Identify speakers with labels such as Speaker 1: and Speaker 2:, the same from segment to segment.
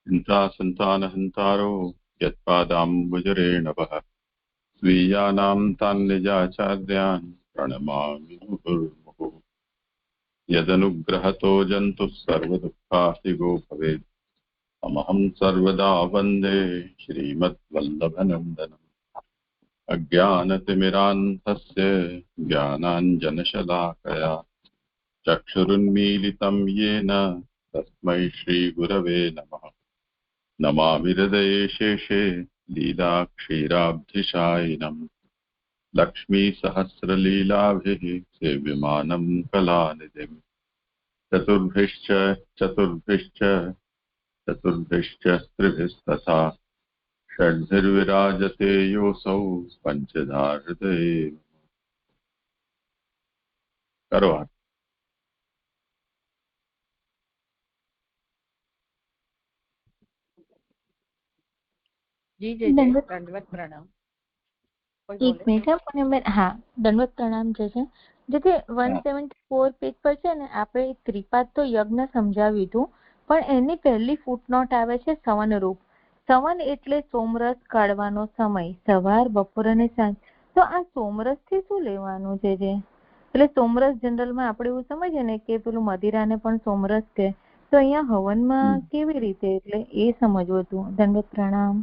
Speaker 1: हिंसासन्तानहन्तारो यत्पादाम्बुजरेणवः स्वीयानां तान् निजाचार्यान् प्रणमामि मुहुर्मुहुः। यदनुग्रहतो जन्तुः सर्वदुःखातिगो भवेत् अमहं सर्वदा वन्दे श्रीमद्वल्लभनन्दनम्। अज्ञानतिमिरान्धस्य ज्ञानाञ्जनशलाकया चक्षुरुन्मीलितं येन तस्मै श्रीगुरवे नमः। नमामि हृदये शेषे लीलाक्षीराब्धिशायिनम् लक्ष्मीसहस्रलीलाभिः सेव्यमानं कलानिधिम्। चतुर्भिश्च त्रिभिस्तथा षड्भिर्विराजते योऽसौ पञ्चधा हृदये करो।
Speaker 2: जी जी दंडवत प्रणाम।
Speaker 3: एक मिनिट पुण्यबેન, હા દંડવત પ્રણામ જે છે જે 174 પેજ પર છે ને, આપણે ત્રિપાદ તો યજ્ઞ સમજાવ્યું હતું, પણ એની પહેલી ફૂટનોટ આવે છે સવનરૂપ. સવન એટલે સોમરસ કાઢવાનો સમય, સવાર બપોર અને સાંજ. તો આ સોમરસ થી શું લેવાનું છે? એટલે સોમરસ જનરલમાં આપણે એવું સમજીએ ને કે પેલું મદિરાને પણ સોમરસ કે, તો અહીંયા હવનમાં કેવી રીતે, એટલે એ સમજવું હતું. દંડવત પ્રણામ.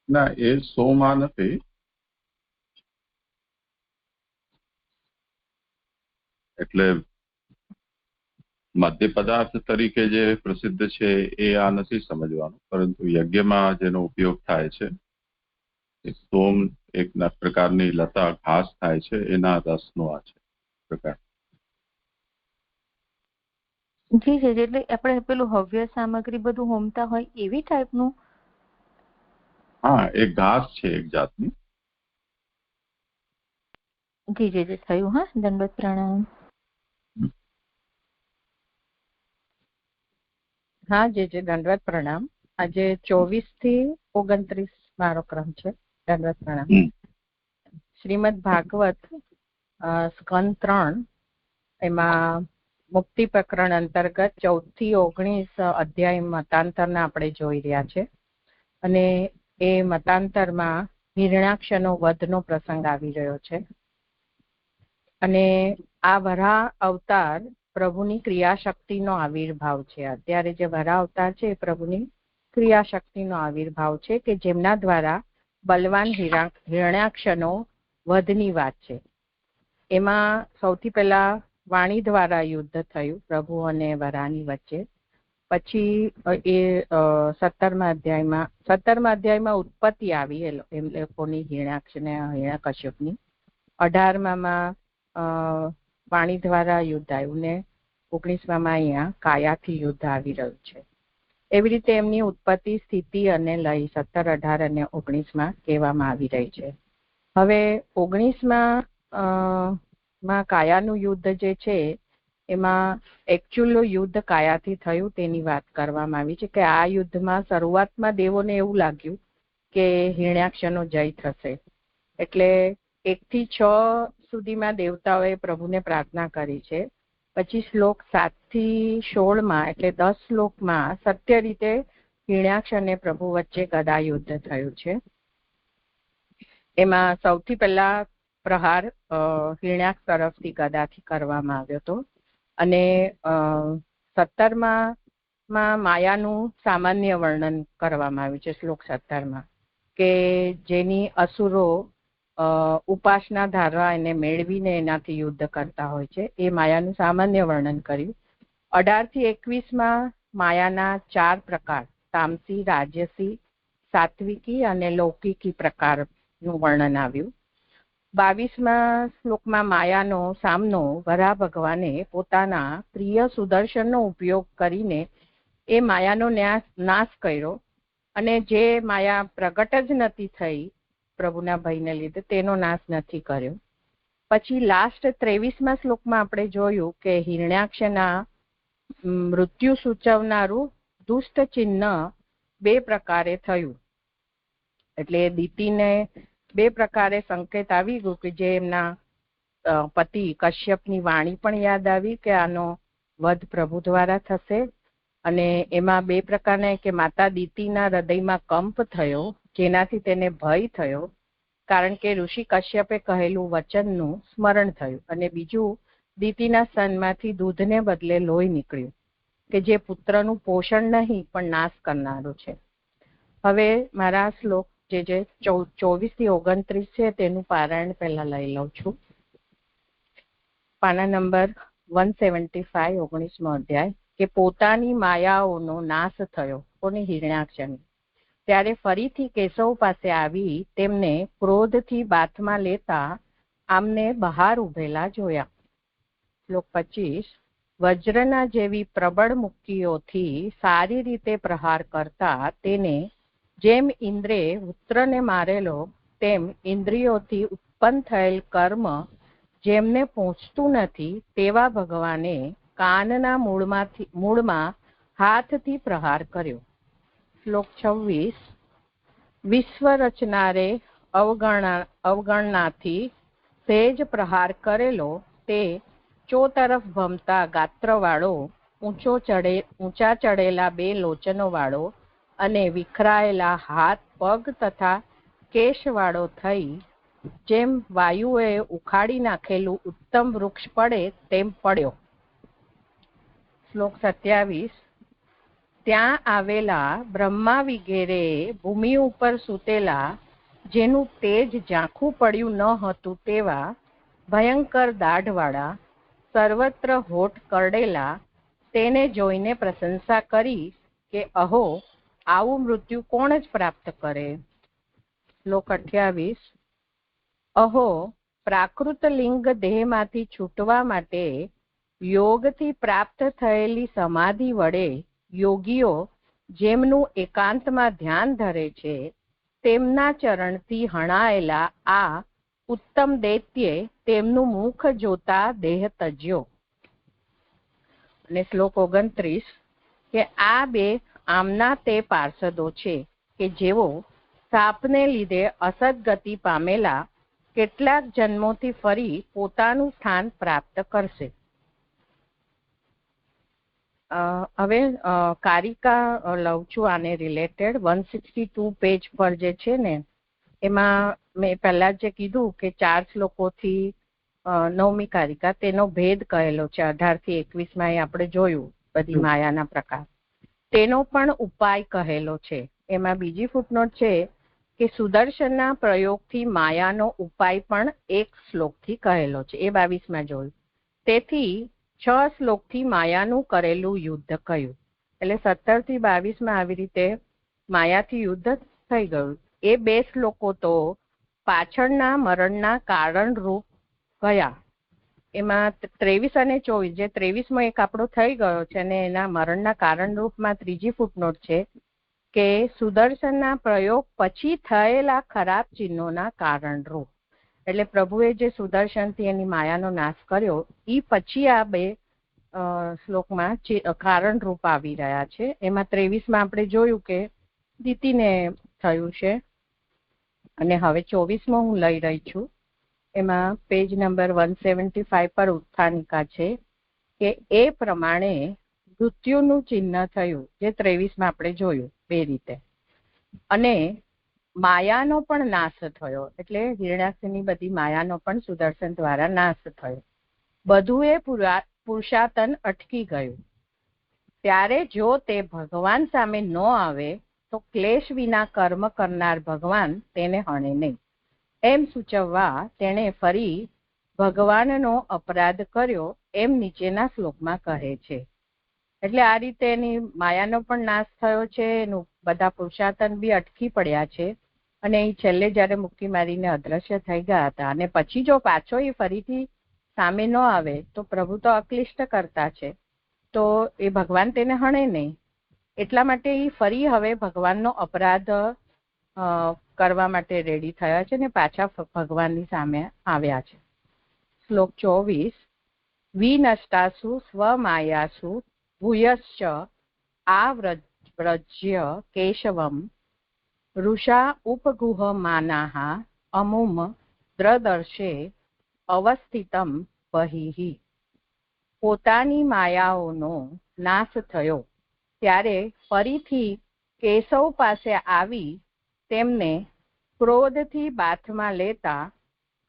Speaker 1: ના, એ સોમા નથી. એટલે મધ્ય પદાર્થ તરીકે જે પ્રસિદ્ધ છે એ આ નથી સમજવાનું, પરંતુ યજ્ઞમાં જેનો ઉપયોગ થાય છે એ સોમ એક પ્રકારની લતા ઘાસ થાય છે, એના રસનો આ છે પ્રકાર.
Speaker 3: જી જી, એટલે આપણે પેલું હવ્ય સામગ્રી બધું હોમતા હોય એવી ટાઈપનું.
Speaker 1: હા, એક ઘાસ છે એક જાતની.
Speaker 3: જી જી જી, થયું. હા, દંડવત પ્રણામ.
Speaker 2: હા જી જી, દંડવત પ્રણામ. આજે 24 થી 29 મારો ક્રમ છે. દંડવત પ્રણામ. શ્રીમદ ભાગવત સ્કંદ 3 એમાં મુક્તિ પ્રકરણ અંતર્ગત 14 થી 19 અધ્યાય મતાંતરના આપણે જોઈ રહ્યા છે. અને એ મતાંતરમાં હિરણાક્ષનો વધનો પ્રસંગ આવી રહ્યો છે. અને આ વરાહ અવતાર પ્રભુની ક્રિયાશક્તિનો આવિર્ભાવ છે. અત્યારે જે વરાહ અવતાર છે એ પ્રભુની ક્રિયાશક્તિનો આવિર્ભાવ છે, કે જેમના દ્વારા બલવાન હિરણાક્ષનો વધની વાત છે. એમાં સૌથી પહેલા વાણી દ્વારા યુદ્ધ થયું પ્રભુ અને વરાહની વચ્ચે. પછી એ 17મા અધ્યાયમાં ઉત્પત્તિ આવી એમ લોકોની હિરણાક્ષ ને હિરણ્યકશ્યપની. 18માં વાણી દ્વારા યુદ્ધ આવ્યું ને 19માં અહીંયા કાયાથી યુદ્ધ આવી રહ્યું છે. એવી રીતે એમની ઉત્પત્તિ, સ્થિતિ અને લય 17, 18 અને 19માં કહેવામાં આવી રહી છે. હવે 19માં કાયાનું યુદ્ધ જે છે એમાં એકચ્યુઅલ યુદ્ધ કાયાથી થયું તેની વાત કરવામાં આવી છે. કે આ યુદ્ધમાં શરૂઆતમાં દેવોને એવું લાગ્યું કે હિરણ્યાક્ષનો જય થશે, એટલે 1 થી 6 સુધીમાં દેવતાઓએ પ્રભુને પ્રાર્થના કરી છે. પછી શ્લોક 7 થી 16માં એટલે 10 શ્લોકમાં સત્ય રીતે હિરણ્યાક્ષ અને પ્રભુ વચ્ચે ગદા યુદ્ધ થયું છે. એમાં સૌથી પહેલા પ્રહાર હિરણ્યાક્ષ તરફથી ગદાથી કરવામાં આવ્યો હતો. અને 17માં માયાનું સામાન્ય વર્ણન કરવામાં આવ્યું છે. શ્લોક 17માં કે જેની અસુરો ઉપાસના ધારવા એને મેળવીને એનાથી યુદ્ધ કરતા હોય છે, એ માયાનું સામાન્ય વર્ણન કર્યું. 18 થી 21માં માયાના 4 પ્રકાર, તામસી, રાજસી, સાત્વિકી અને લૌકિકી પ્રકારનું વર્ણન આવ્યું. 22માં શ્લોકમાં માયાનો સામનો વરાહ ભગવાને પોતાના પ્રિય સુદર્શનનો ઉપયોગ કરીને એ માયાનો નાશ કર્યો, અને જે માયા પ્રગટ જ નથી થઈ પ્રભુના ભયને લીધે તેનો નાશ નથી કર્યો. પછી લાસ્ટ 23માં શ્લોકમાં આપણે જોયું કે હિરણ્યાક્ષના મૃત્યુ સૂચવનારું દુષ્ટ ચિહ્ન 2 પ્રકારે થયું. એટલે દિતિને 2 પ્રકારે સંકેત આવી ગયું કે જે એમના પતિ કશ્યપની વાણી પણ યાદ આવી કે આનો વધ પ્રભુ દ્વારા થશે, અને એમાં બે પ્રકારના કે માતા દિતિના હૃદયમાં કંપ થયો, જેનાથી તેને ભય થયો, કારણ કે ઋષિ કશ્યપે કહેલું વચનનું સ્મરણ થયું. અને બીજું, દિતિના સ્તનમાંથી દૂધને બદલે લોહી નીકળ્યું, કે જે પુત્રનું પોષણ નહીં પણ નાશ કરનારું છે. હવે મારા શ્લોક જે 24 થી 29 છે તેનું પારાયણ પહેલા લઈ લઉં છું. પાના નંબર 175, 19મો અધ્યાય. કે પોતાની માયાઓનો નાશ થયો, કોની? હિરણ્યાક્ષની. ત્યારે ફરીથી કેશવ પાસે આવી તેમને ક્રોધથી બાથમાં લેતા આમને બહાર ઉભેલા જોયા. શ્લોક 25. વજ્રના જેવી પ્રબળ મુક્તિઓથી સારી રીતે પ્રહાર કરતા તેને જેમ ઇન્દ્રે વૃત્રને મારેલો, તેમ ઇન્દ્રિયોથી ઉત્પન્ન થયેલ કર્મ જેમને પહોંચતું નથી તેવા ભગવાને કાનના મૂળમાં હાથથી પ્રહાર કર્યો. શ્લોક 26. વિશ્વ રચનારે અવગણનાથી સહેજ પ્રહાર કરેલો તે ચોતરફ ભમતા ગાત્રવાળો, ઊંચા ચડેલા 2 લોચનો વાળો અને વિખરાયેલા હાથ પગ તથા કેશવાળો થઈ જેમ વાયુએ ઉખાડી નાખેલું ઉત્તમ વૃક્ષ પડે તેમ પડ્યો. શ્લોક 27. ત્યાં આવેલા બ્રહ્મા વિગેરે ભૂમિ ઉપર સૂતેલા, જેનું તેજ ઝાંખું પડ્યું ન હતું તેવા ભયંકર દાઢવાળા, સર્વત્ર હોઠ કરડેલા, તેને જોઈને પ્રશંસા કરી કે અહો, આવું મૃત્યુ કોણ જ પ્રાપ્ત કરે. શ્લોક 28. અહો, પ્રાકૃત લિંગ દેહમાંથી છૂટવા માટે યોગથી પ્રાપ્ત થયેલી સમાધિ વડે યોગીઓ જેમનું એકાંતમાં ધ્યાન ધરે છે, તેમના ચરણથી હણાયેલા આ ઉત્તમ દૈત્યે તેમનું મુખ જોતા દેહ તજ્યો. અને શ્લોક 29. કે આ 2 આમના તે પાર્ષદો છે કે જેઓ સાપને લીધે અસદગતિ પામેલા કેટલાક જન્મોથી ફરી પોતાનું સ્થાન પ્રાપ્ત કરશે. હવે કારિકા લઉં છું આને રિલેટેડ. 162 પેજ પર જે છે ને, એમાં મેં પહેલા જે કીધું કે 4 શ્લોકોથી 9મી કારિકા, તેનો ભેદ કહેલો છે. 18 થી 21માં આપણે જોયું બધી માયાના પ્રકાર, તેનો પણ ઉપાય કહેલો છે. એમાં બીજી ફૂટનોટ છે કે સુદર્શનના પ્રયોગથી માયાનો ઉપાય પણ 1 શ્લોકથી કહેલો છે. એ 22માં જોયું. તેથી 6 શ્લોકથી માયાનું કરેલું યુદ્ધ કહ્યું. એટલે 17 થી 22માં આવી રીતે માયાથી યુદ્ધ થઈ ગયું. એ 2 શ્લોકો તો પાછળના મરણના કારણ રૂપ ગયા. એમાં 23 અને 24, જે 23મો એક આપણો થઈ ગયો છે અને એના મરણના કારણ રૂપમાં ત્રીજી ફૂટનોટ છે કે સુદર્શનના પ્રયોગ પછી થયેલા ખરાબ ચિહ્નોના કારણ રૂપ. એટલે પ્રભુએ જે સુદર્શનથી એની માયાનો નાશ કર્યો એ પછી આ 2 શ્લોકમાં કારણ રૂપ આવી રહ્યા છે. એમાં 23માં આપણે જોયું કે દિતિને થયું છે. અને હવે 24મો હું લઈ રહી છું. એમાં પેજ નંબર 175 પર ઉત્થાનિકા છે કે એ પ્રમાણે મૃત્યુનું ચિહ્ન થયું, જે 23માં આપણે જોયું 2 રીતે. અને માયાનો પણ નાશ થયો, એટલે હિરણ્યાક્ષની બધી માયાનો પણ સુદર્શન દ્વારા નાશ થયો. બધું એ પુરુષાર્થન અટકી ગયું. ત્યારે જો તે ભગવાન સામે ન આવે તો ક્લેશ વિના કર્મ કરનાર ભગવાન તેને હણે નહીં. એમ સૂચવવા તેણે ફરી ભગવાનનો અપરાધ કર્યો, એમ નીચેના શ્લોકમાં કહે છે. એટલે આ રીતે એની માયાનો પણ નાશ થયો છે, એનું બધા પુરુષાર્થન બી અટકી પડ્યા છે. અને એ છેલ્લે જયારે મુક્તિ મારીને અદ્રશ્ય થઈ ગયા હતા, અને પછી જો પાછો એ ફરીથી સામે ન આવે તો પ્રભુ તો અક્લિષ્ટ કરતા છે, તો એ ભગવાન તેને હણે નહીં. એટલા માટે એ ફરી હવે ભગવાનનો અપરાધ કરવા માટે રેડી થયા છે ને પાછા ભગવાનની સામે આવ્યા છે. શ્લોક 24. વિનષ્ટાસુ સ્વમાયાસુ ભૂયશ્ચ આવ્રજ્ય કેશવમ ઋષા ઉપગુહમાનાઃ અમુમ દ્રદર્શે અવસ્થિતમ બહિઃ. પોતાની માયાઓનો નાશ થયો, ત્યારે ફરીથી કેશવ પાસે આવી તેમને ક્રોધથી બાથમાં લેતા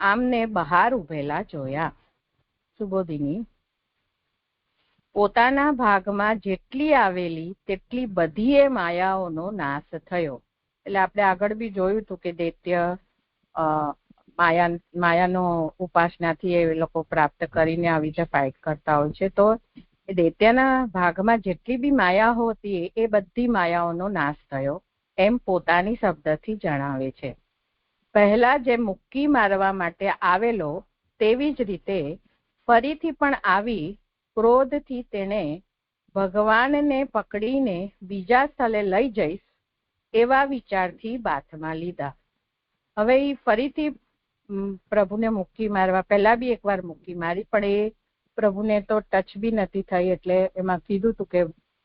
Speaker 2: આમને બહાર ઉભેલા જોયા. સુબોધિની: પોતાના ભાગમાં જેટલી આવેલી તેટલી બધી એ માયાઓનો નાશ થયો. એટલે આપણે આગળ બી જોયું હતું કે દૈત્ય માયાનો ઉપાસનાથી એ લોકો પ્રાપ્ત કરીને આવી રીતે ફાઇટ કરતા હોય છે. તો એ દૈત્યના ભાગમાં જેટલી બી માયાઓ હતી એ બધી માયાઓનો નાશ થયો એમ પોતાની શબ્દથી જણાવે છે. પહેલા જે મુક્કી મારવા માટે આવેલો તેવી જ રીતે ફરીથી પણ આવી ક્રોધથી તેણે ભગવાનને પકડીને બીજા સ્થળે લઈ જઈશ એવા વિચારથી બાથમાં લીધા. હવે એ ફરીથી પ્રભુને મુક્કી મારવા પહેલા બી એકવાર મુક્કી મારી, પણ એ પ્રભુને તો ટચ બી નથી થઈ. એટલે એમાં કીધું હતું કે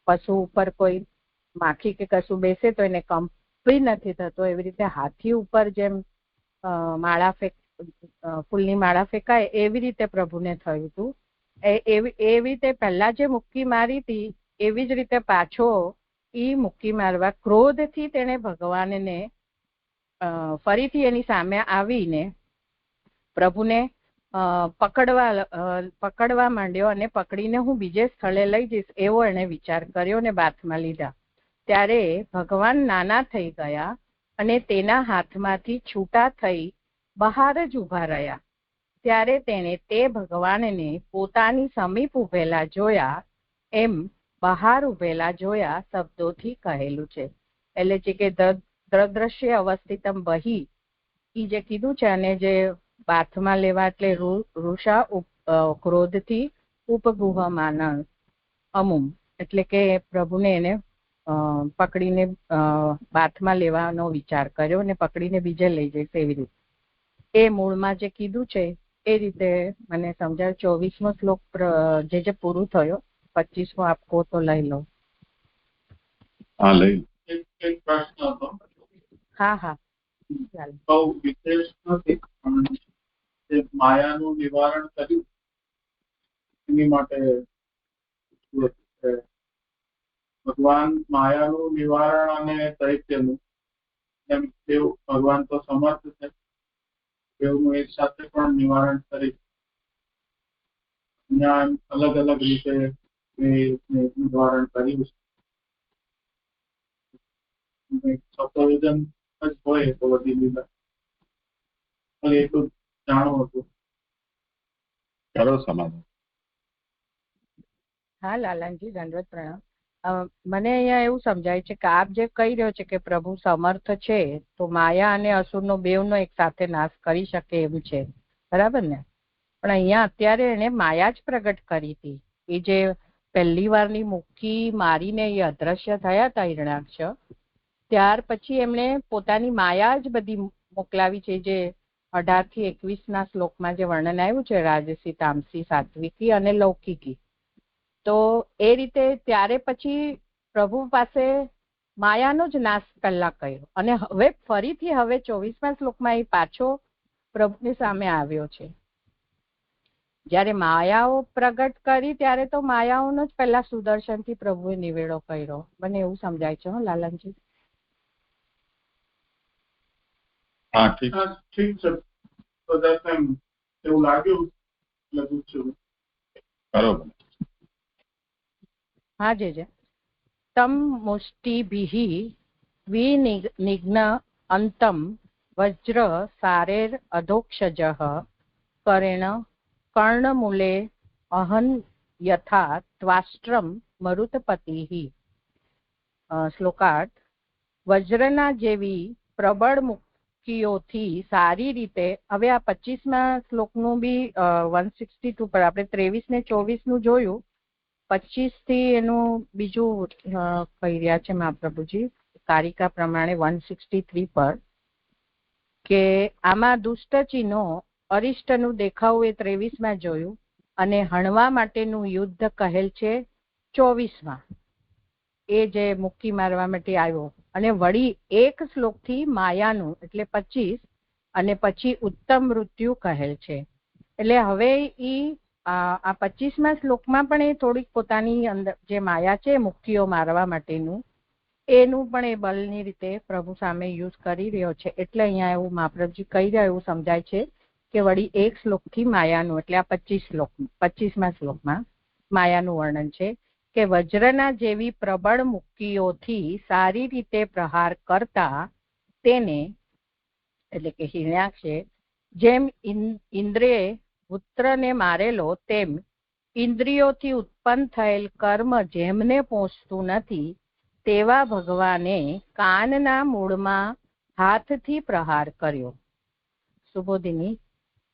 Speaker 2: પશુ ઉપર કોઈ માખી કે કશું બેસે તો એને કંપ બી નથી થતો. એવી રીતે હાથી ઉપર જેમ ફૂલની માળા ફેંકાય એવી રીતે પ્રભુને થયું હતું. એવી રીતે પહેલા જે મુક્કી મારી હતી એવી જ રીતે પાછો ઈ મુક્કી મારવા ક્રોધથી તેને ભગવાનને ફરીથી એની સામે આવીને પ્રભુને પકડવા માંડ્યો અને પકડીને હું બીજે સ્થળે લઈ જઈશ એવો એને વિચાર કર્યો ને બાથમાં લીધા. ત્યારે ભગવાન નાના થઈ ગયા અને તેના હાથમાંથી છૂટા થઈ બહાર જ ઊભા રહ્યા. ત્યારે તેણે તે ભગવાનને પોતાની સમીપ ઉભેલા જોયા એમ બહાર ઉભેલા જોયા શબ્દોથી કહેલું છે. એટલે છે કે દ્રદ્રશ્ય અવસ્થિતમ બહી ઈ જે કીધું છે, અને જે બાથમાં લેવા એટલે રૂષા ક્રોધથી ઉપગુહમાન અમુમ, એટલે કે પ્રભુને એને પકડીને બાથમાં લેવાનો વિચાર કર્યો અને પકડીને બીજે લઈ જઈશ એવી રીતે એ મૂળમાં જે કીધું છે એ રીતે મને સમજાય. 24મો શ્લોક જે પૂરું થયો, 25મો આપકો તો લઈ લો.
Speaker 1: હા, લઈ.
Speaker 4: એક પ્રશ્ન હતો.
Speaker 2: હા.
Speaker 4: બહુ વિશેષ નથી, પણ જે માયાનું નિવારણ કર્યું એની માટે ભગવાન માયાનું નિવારણ અને દૈત્યનું એમ એવું ભગવાન તો સમર્થ છે, એવું એક સાથે પણ નિવારણ કરી જ્ઞાન અલગ અલગ રીતે નિવારણ કર્યું છે. સત્વજન જ હોય તો બધી લીધા એટલું જાણવું હતું.
Speaker 1: કરો સમાધાન.
Speaker 2: હા લાલાજી, દંડવત પ્રણામ. મને અહીંયા એવું સમજાય છે કે આપ જે કહી રહ્યો છે કે પ્રભુ સમર્થ છે તો માયા અને અસુરનો બેવનો એક સાથે નાશ કરી શકે એવું છે, બરાબર ને? પણ અહીંયા અત્યારે એને માયા જ પ્રગટ કરી હતી. એ જે પહેલી વારની મુક્કી મારીને એ અદ્રશ્ય થયા હતા હિરણાક્ષ, ત્યાર પછી એમણે પોતાની માયા જ બધી મોકલાવી છે. જે 18 થી 21ના શ્લોકમાં જે વર્ણન આવ્યું છે, રાજસી, તામસી, સાત્વિકી અને લૌકિકી, તો એ રીતે ત્યારે પછી પ્રભુ પાસે માયાનો જ નાશ પહેલા કર્યો અને હવે ફરીથી 24મા શ્લોકમાં એ પાછો પ્રભુની સામે આવ્યો છે. જયારે માયાઓ પ્રગટ કરી ત્યારે તો માયાઓનો જ પહેલા સુદર્શનથી પ્રભુએ નિવેડો કર્યો. મને એવું સમજાય છે લાલનજી.
Speaker 1: હા, ઠીક
Speaker 4: છે. એવું લાગ્યું એટલે પૂછ્યું.
Speaker 1: બરોબર.
Speaker 2: હા જે તમ મુષ્ટિભિઃ વિનિઘ્ન અંતમ વજ્ર સારેર અધોક્ષજઃ કરેણ કર્ણમૂલે અહન યથા ત્વાષ્ટ્રમ મરુતપતિઃ. શ્લોકાર્થ: વજ્રના જેવી પ્રબળ મુક્તિઓથી સારી રીતે. હવે આ 25મા શ્લોકનું બી 162 પર આપણે 23 ને 24નું જોયું. 25 થી એનું બીજું કહી રહ્યા છે મહાપ્રભુજી કારિકા પ્રમાણે 163 પર કે આમાં દુષ્ટ ચિહ્નો અરિષ્ટનું દેખાવું એ 23માં જોયું અને હણવા માટેનું યુદ્ધ કહેલ છે 24માં, એ જે મુક્કી મારવા માટે આવ્યો. અને વળી એક શ્લોકથી માયાનું એટલે 25 અને પછી ઉત્તમ મૃત્યુ કહેલ છે. એટલે હવે ઈ આ 25મા શ્લોકમાં પણ એ થોડીક પોતાની અંદર જે માયા છે મુક્તિઓ મારવા માટેનું એનું પણ એ બલની રીતે પ્રભુ સામે યુઝ કરી રહ્યો છે. એટલે અહીંયા એવું મહાપ્રભુજી કહી રહ્યા એવું સમજાય છે કે વળી એક શ્લોકથી માયાનું, એટલે આ 25મા શ્લોકમાં માયાનું વર્ણન છે કે વજ્રના જેવી પ્રબળ મુક્તિઓથી સારી રીતે પ્રહાર કરતા તેને, એટલે કે હિરણ્યાક્ષે, જેમ ઇન્દ્રે પુત્રને મારેલો તેમ ઇન્દ્રિયોથી ઉત્પન્ન થયેલ કર્મ જેમને પહોંચતું નથી તેવા ભગવાને કાનના મૂળમાં હાથથી પ્રહાર કર્યો. સુબોધિની,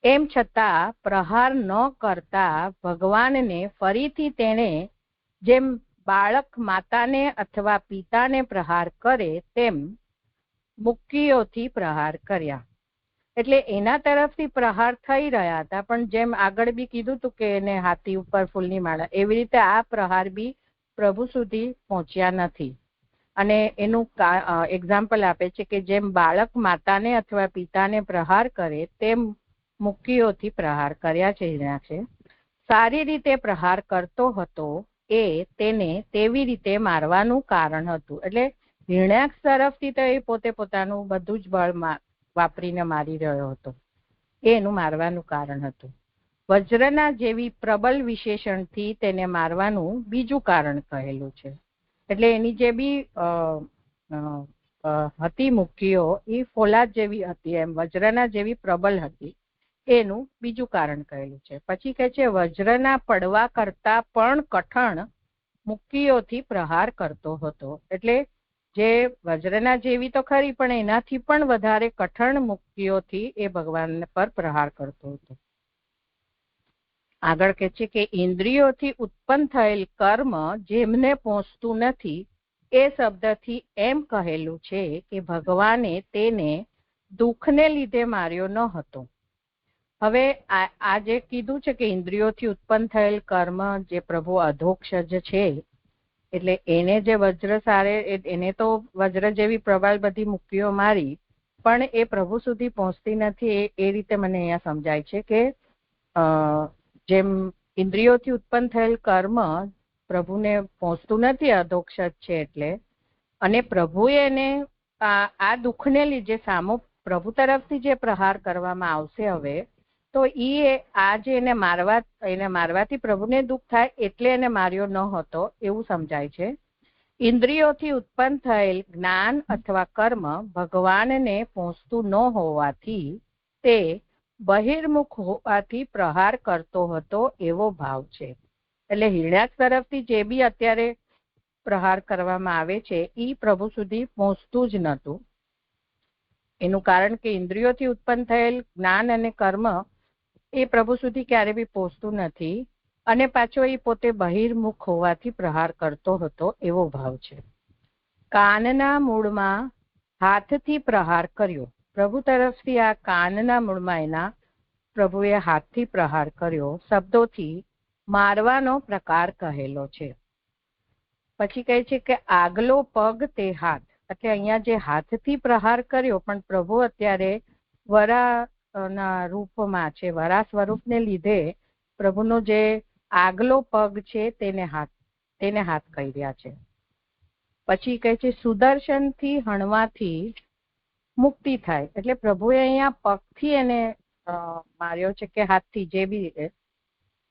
Speaker 2: એમ છતાં પ્રહાર ન કરતા ભગવાનને ફરીથી તેણે જેમ બાળક માતાને અથવા પિતાને પ્રહાર કરે તેમ મુક્તિઓથી પ્રહાર કર્યા. એટલે એના તરફથી પ્રહાર થઈ રહ્યા હતા, પણ જેમ આગળ બી કીધું હતું કે એને હાથી ઉપર ફૂલની માળા, એવી રીતે આ પ્રહાર બી પ્રભુ સુધી પહોંચ્યા નથી. અને એનું એક્ઝામ્પલ આપે છે કે જેમ બાળક માતાને અથવા પિતાને પ્રહાર કરે તેમ મુક્તિઓથી પ્રહાર કર્યા છે હિરણ્યાક્ષે. સારી રીતે પ્રહાર કરતો હતો એ તેને તેવી રીતે મારવાનું કારણ હતું. એટલે હિરણ્યાક્ષ તરફથી તો એ પોતે પોતાનું બધું જ બળ વાપરીને મારી રહ્યો હતો, એનું મારવાનું કારણ હતું. વજ્રના જેવી પ્રબલ વિશેષણથી તેને મારવાનું બીજું કારણ કહેલું છે. એટલે એની જે બી હતી મુક્તિઓ એ ફોલાદ જેવી હતી, એમ વજ્રના જેવી પ્રબલ હતી, એનું બીજું કારણ કહેલું છે. પછી કહે છે વજ્રના પડવા કરતા પણ કઠણ મુક્તિઓથી પ્રહાર કરતો હતો. એટલે જે વજ્રના જેવી તો ખરી, પણ એનાથી પણ વધારે કઠણ મુક્તિઓથી એ ભગવાન પર પ્રહાર કરતો હતો. આગળ કહે છે કે ઇન્દ્રિયોથી ઉત્પન્ન થયેલ કર્મ જેમને પહોંચતું નથી એ શબ્દથી એમ કહેલું છે કે ભગવાને તેને દુઃખને લીધે માર્યો ન હતો. હવે આ જે કીધું છે કે ઇન્દ્રિયોથી ઉત્પન્ન થયેલ કર્મ, જે પ્રભુ અધોક્ષજ છે, એટલે એને જે વજ્ર સારે, એને તો વજ્ર જેવી પ્રબળ બધી મુક્તિઓ મારી, પણ એ પ્રભુ સુધી પહોંચતી નથી. એ રીતે મને અહીંયા સમજાય છે કે જેમ ઇન્દ્રિયોથી ઉત્પન્ન થયેલ કર્મ પ્રભુને પહોંચતું નથી, અધોક્ષજ છે એટલે, અને પ્રભુએ એને આ દુઃખને લીધે સામો પ્રભુ તરફથી જે પ્રહાર કરવામાં આવશે હવે, તો આ જે એને મારવાથી પ્રભુને દુઃખ થાય એટલે એને માર્યો ન હતો એવું સમજાય છે. ઇન્દ્રિયોથી ઉત્પન્ન થયેલ જ્ઞાન અથવા કર્મ ભગવાનને પહોંચતું ન હોવાથી તે બહિર્મુખ હોવાથી પ્રહાર કરતો હતો એવો ભાવ છે. એટલે હિરણ્યાક્ષ તરફથી જે બી અત્યારે પ્રહાર કરવામાં આવે છે એ પ્રભુ સુધી પહોંચતું જ નહોતું. એનું કારણ કે ઇન્દ્રિયોથી ઉત્પન્ન થયેલ જ્ઞાન અને કર્મ એ પ્રભુ સુધી ક્યારે બી પહોંચતું નથી, અને પાછો એ પોતે બહિર્મુખ હોવાથી પ્રહાર કરતો હતો એવો ભાવ છે. કાનના મૂળમાં હાથથી પ્રહાર કર્યો. પ્રભુ તરફથી આ કાનના મૂળમાં એના પ્રભુએ હાથથી પ્રહાર કર્યો શબ્દોથી મારવાનો પ્રકાર કહેલો છે. પછી કહે છે કે આગલો પગ તે હાથ, એટલે અહીંયા જે હાથથી પ્રહાર કર્યો, પણ પ્રભુ અત્યારે વરાના રૂપમાં છે, વરા સ્વરૂપને લીધે પ્રભુનો જે આગલો પગ છે તેને હાથ કહી રહ્યા છે. પછી કહે છે સુદર્શનથી હણવાથી મુક્તિ થાય. એટલે પ્રભુએ અહીંયા પગથી એને માર્યો છે કે હાથથી, જે બી રીતે.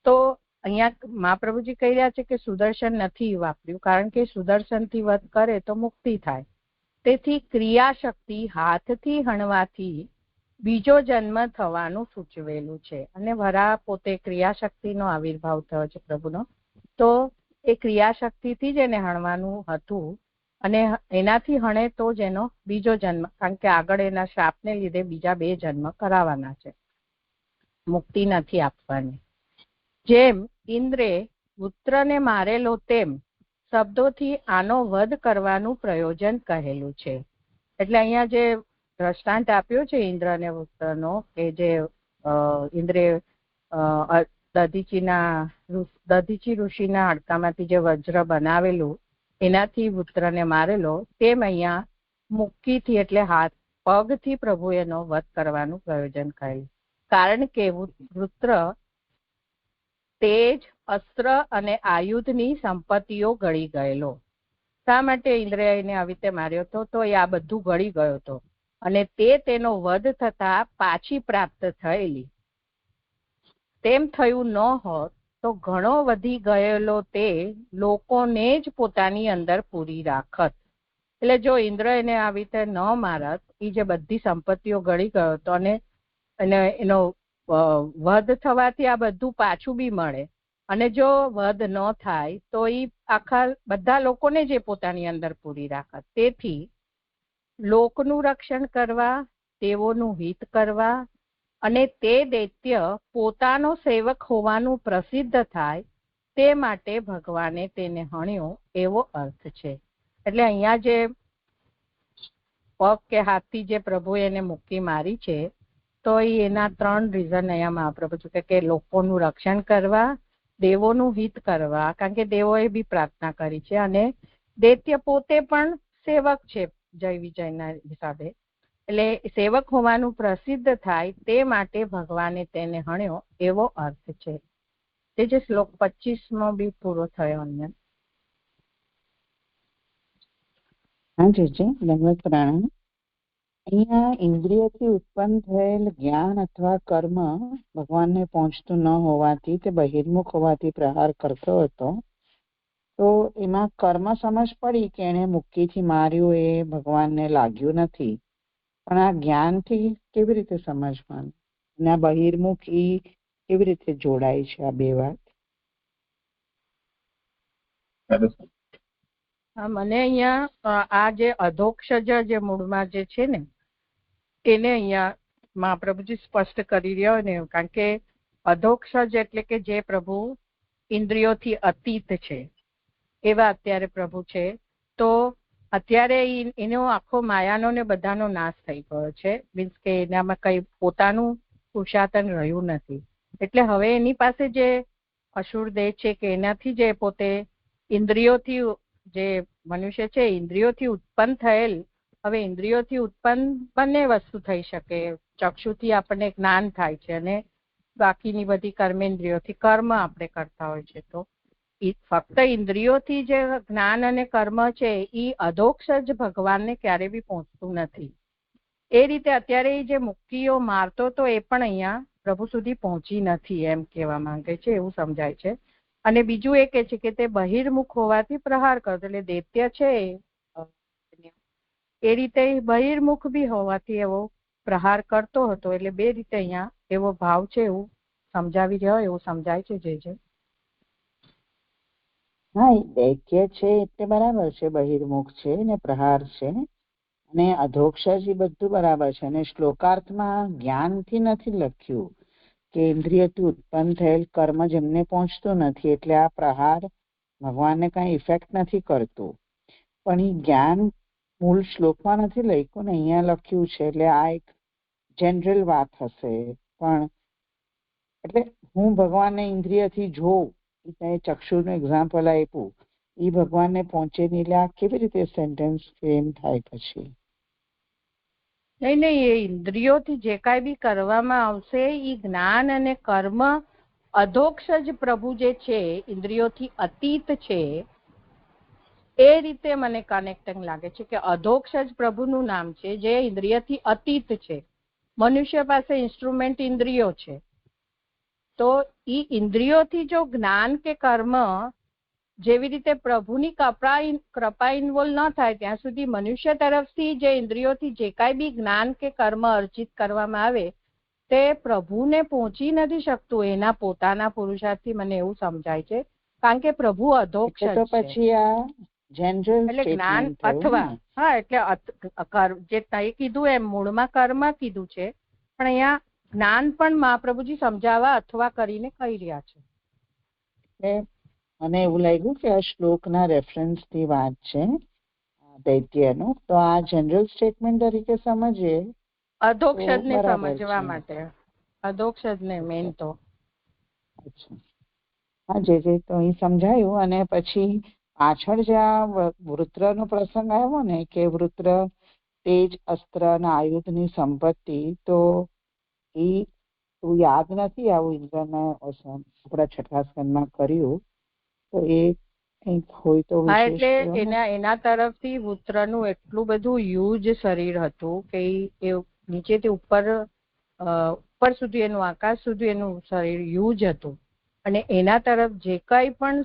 Speaker 2: તો અહીંયા મહાપ્રભુજી કહી રહ્યા છે કે સુદર્શન નથી વાપર્યું, કારણ કે સુદર્શનથી વધ કરે તો મુક્તિ થાય. તેથી ક્રિયાશક્તિ હાથથી હણવાથી બીજો જન્મ થવાનું સૂચવેલું છે. અને વરા પોતે ક્રિયાશક્તિનો આવિર્ભાવ થયો છે પ્રભુનો, તો એ ક્રિયાશક્તિથી જ એને હણવાનું હતું, અને એનાથી હણે તો જ એનો બીજો જન્મ, કારણ કે આગળ એના શ્રાપને લીધે બીજા 2 જન્મ કરાવવાના છે, મુક્તિ નથી આપવાની. જેમ ઇન્દ્રે પુત્રને મારેલો તેમ શબ્દોથી આનો વધ કરવાનું પ્રયોજન કહેલું છે. એટલે અહીંયા જે દ્રષ્ટાંત આપ્યો છે ઇન્દ્ર અને પુત્રનો, કે જે ઇન્દ્રે દધીચી ઋષિના હાડકામાંથી જે વજ્ર બનાવેલું એનાથી પુત્રને મારેલો, તેમ અહીંયા મુક્તિથી એટલે પગથી પ્રભુ એનો વધ કરવાનું પ્રયોજન કહેલું. કારણ કે પુત્ર તેજ, અસ્ત્ર અને આયુધની સંપત્તિઓ ગળી ગયેલો. શા માટે ઇન્દ્રિયને આવી રીતે માર્યો હતો? તો એ આ બધું ગળી ગયો હતો અને તેનો વધ થતા પાછી પ્રાપ્ત થયેલી. તેમ થયું ન હોત તો ઘણો વધી ગયેલો તે લોકોને જ પોતાની અંદર પૂરી રાખત. એટલે જો ઇન્દ્ર એને આવી રીતે ન મારત, એ જે બધી સંપત્તિઓ ગળી ગયો હતો અને એનો વધ થવાથી આ બધું પાછું બી મળે, અને જો વધ ન થાય તો એ આખા બધા લોકોને જ પોતાની અંદર પૂરી રાખત. તેથી લોકનું રક્ષણ કરવા, દેવોનું હિત કરવા અને તે દૈત્ય પોતાનો સેવક હોવાનું પ્રસિદ્ધ થાય તે માટે ભગવાને તેને હણ્યો, એવો અર્થ છે. એટલે અહીંયા જે પગ કે હાથથી જે પ્રભુ એને મુક્કી મારી છે, તો એના 3 રીઝન અહીંયા મહાપ્રભુ કે લોકોનું રક્ષણ કરવા, દેવોનું હિત કરવા, કારણ કે દેવોએ બી પ્રાર્થના કરી છે, અને દૈત્ય પોતે પણ સેવક છે જય વિજયના હિસાબે, એટલે સેવક હોવાનું પ્રસિદ્ધ થાય તે માટે ભગવાને તેને હણ્યો, એવો અર્થ છે. તે જે શ્લોક 25મો બી પૂરો થયો અહીંયા.
Speaker 5: હા જીજી, દંડવત પ્રણામ. અહીંયા ઇન્દ્રિયથી ઉત્પન્ન થયેલ જ્ઞાન અથવા કર્મ ભગવાનને પહોંચતું ન હોવાથી, તે બહિર્મુખ હોવાથી પ્રહાર કરતો હતો. તો એમાં કર્મ સમજ પડી કે એને મુક્કીથી માર્યું, એ ભગવાનને લાગ્યું નથી. પણ આ જ્ઞાનથી કેવી રીતે સમજવાનું, અને આ બહિર્મુખ એ કેવી રીતે જોડાય છે આ બે વાત?
Speaker 2: મને અહીંયા આ જે અધોક્ષજ જે મૂળમાં જે છે ને, એને અહીંયા મહાપ્રભુજી સ્પષ્ટ કરી રહ્યો ને, કારણ કે અધોક્ષજ એટલે કે જે પ્રભુ ઇન્દ્રિયોથી અતીત છે, એવા અત્યારે પ્રભુ છે. તો અત્યારે એનો આખો માયાનો ને બધાનો નાશ થઈ ગયો છે, મીન્સ કે એનામાં કઈ પોતાનું પુરુષાર્થન રહ્યું નથી. એટલે હવે એની પાસે જે અસુર દેહ છે કે એનાથી જે પોતે ઇન્દ્રિયોથી, જે મનુષ્ય છે ઇન્દ્રિયોથી ઉત્પન્ન થયેલ, હવે ઇન્દ્રિયોથી ઉત્પન્ન બંને વસ્તુ થઈ શકે. ચક્ષુથી આપણને જ્ઞાન થાય છે અને બાકીની બધી કર્મેન્દ્રિયોથી કર્મ આપણે કરતા હોય છે. તો ફક્ત ઇન્દ્રિયોથી જે જ્ઞાન અને કર્મ છે એ અધોક્ષ જ ભગવાનને ક્યારે બી પહોંચતું નથી. એ રીતે અત્યારે જે મુક્તિઓ મારતો તો એ પણ અહીંયા પ્રભુ સુધી પહોંચી નથી, એમ કહેવા માંગે છે, એવું સમજાય છે. અને બીજું એ કે છે કે તે બહિર્મુખ હોવાથી પ્રહાર કરતો, એટલે દૈત્ય છે એ રીતે બહિર્મુખ બી હોવાથી એવો પ્રહાર કરતો હતો. એટલે બે રીતે અહીંયા એવો ભાવ છે, એવું સમજાવી રહ્યો, એવું સમજાય છે. જે
Speaker 5: હા, એ દૈત્ય છે એટલે બરાબર છે, બહિર્મુખ છે ને પ્રહાર છે, અને અધોક્ષજ એ બધું બરાબર છે. અને શ્લોકાર્થમાં જ્ઞાનથી નથી લખ્યું કે ઇન્દ્રિયથી ઉત્પન્ન થયેલ કર્મ જેમને પહોંચતું નથી, એટલે આ પ્રહાર ભગવાનને કઈ ઇફેક્ટ નથી કરતું. પણ એ જ્ઞાન મૂળ શ્લોકમાં નથી લખ્યું ને, અહીંયા લખ્યું છે. એટલે આ એક જનરલ વાત હશે. પણ એટલે હું ભગવાનને ઇન્દ્રિયથી જોઉં, ચક્ષુનું એક્ઝામ્પલ આપ્યું, એ ભગવાનને પહોંચે નહીં, એટલે આ કેવી રીતે સેન્ટેન્સ ફ્રેમ થાય પછી?
Speaker 2: નહીં, એ ઇન્દ્રિયોથી જે કાંઈ બી કરવામાં આવશે એ જ્ઞાન અને કર્મ અધોક્ષજ પ્રભુ જે છે ઇન્દ્રિયોથી અતીત છે, એ રીતે મને કનેક્ટિંગ લાગે છે કે અધોક્ષજ પ્રભુનું નામ છે જે ઇન્દ્રિયથી અતીત છે. મનુષ્ય પાસે ઇન્સ્ટ્રુમેન્ટ ઇન્દ્રિયો છે, તો એ ઇન્દ્રિયોથી જો જ્ઞાન કે કર્મ, જેવી રીતે પ્રભુની કૃપા ઇન્વોલ્વ ન થાય ત્યાં સુધી મનુષ્ય તરફથી જે ઇન્દ્રિયોથી જે કાંઈ બી જ્ઞાન કે કર્મ અર્જિત કરવામાં આવે તે પ્રભુને પહોંચી નથી શકતું એના પોતાના પુરુષાર્થથી. મને એવું સમજાય છે, કારણ કે પ્રભુ અધોક્ષજ છે.
Speaker 5: પછી આ જનરલ
Speaker 2: એટલે જ્ઞાન અથવા હા, એટલે જે તે કીધું એમ મૂળમાં કર્મ કીધું છે, પણ અહીંયા જ્ઞાન પણ મહાપ્રભુજી સમજાવવા અથવા કરીને કહી રહ્યા છે.
Speaker 5: મને એવું લાગ્યું કે આ શ્લોકના રેફરન્સ થી વાત છે દૈત્યનો, તો આ જનરલ સ્ટેટમેન્ટ તરીકે સમજીએ
Speaker 2: અધોક્ષજને સમજવા માટે, અધોક્ષજને મેન તો.
Speaker 5: હા, જે તો અહીં સમજાયું. અને પછી પાછળ જે આ વૃત્રનો પ્રસંગ આવ્યો ને કે વૃત્ર તેજ, અસ્ત્ર અને આયુધની સંપત્તિ, તો એ એવું યાદ નથી આવું ઇન્દ્રને આપણા છઠ્ઠા સ્કંદમાં કર્યું, તો એ કંઈક હોય તો
Speaker 2: હા,
Speaker 5: વિશેષ
Speaker 2: એટલે
Speaker 5: કહો ને.
Speaker 2: એના તરફથી વૃત્રનું એટલું બધું હ્યુજ શરીર હતું કે એ નીચેથી ઉપર સુધી એનું આકાશ સુધી એનું શરીર હ્યુજ હતું, અને એના તરફ જે કઈ પણ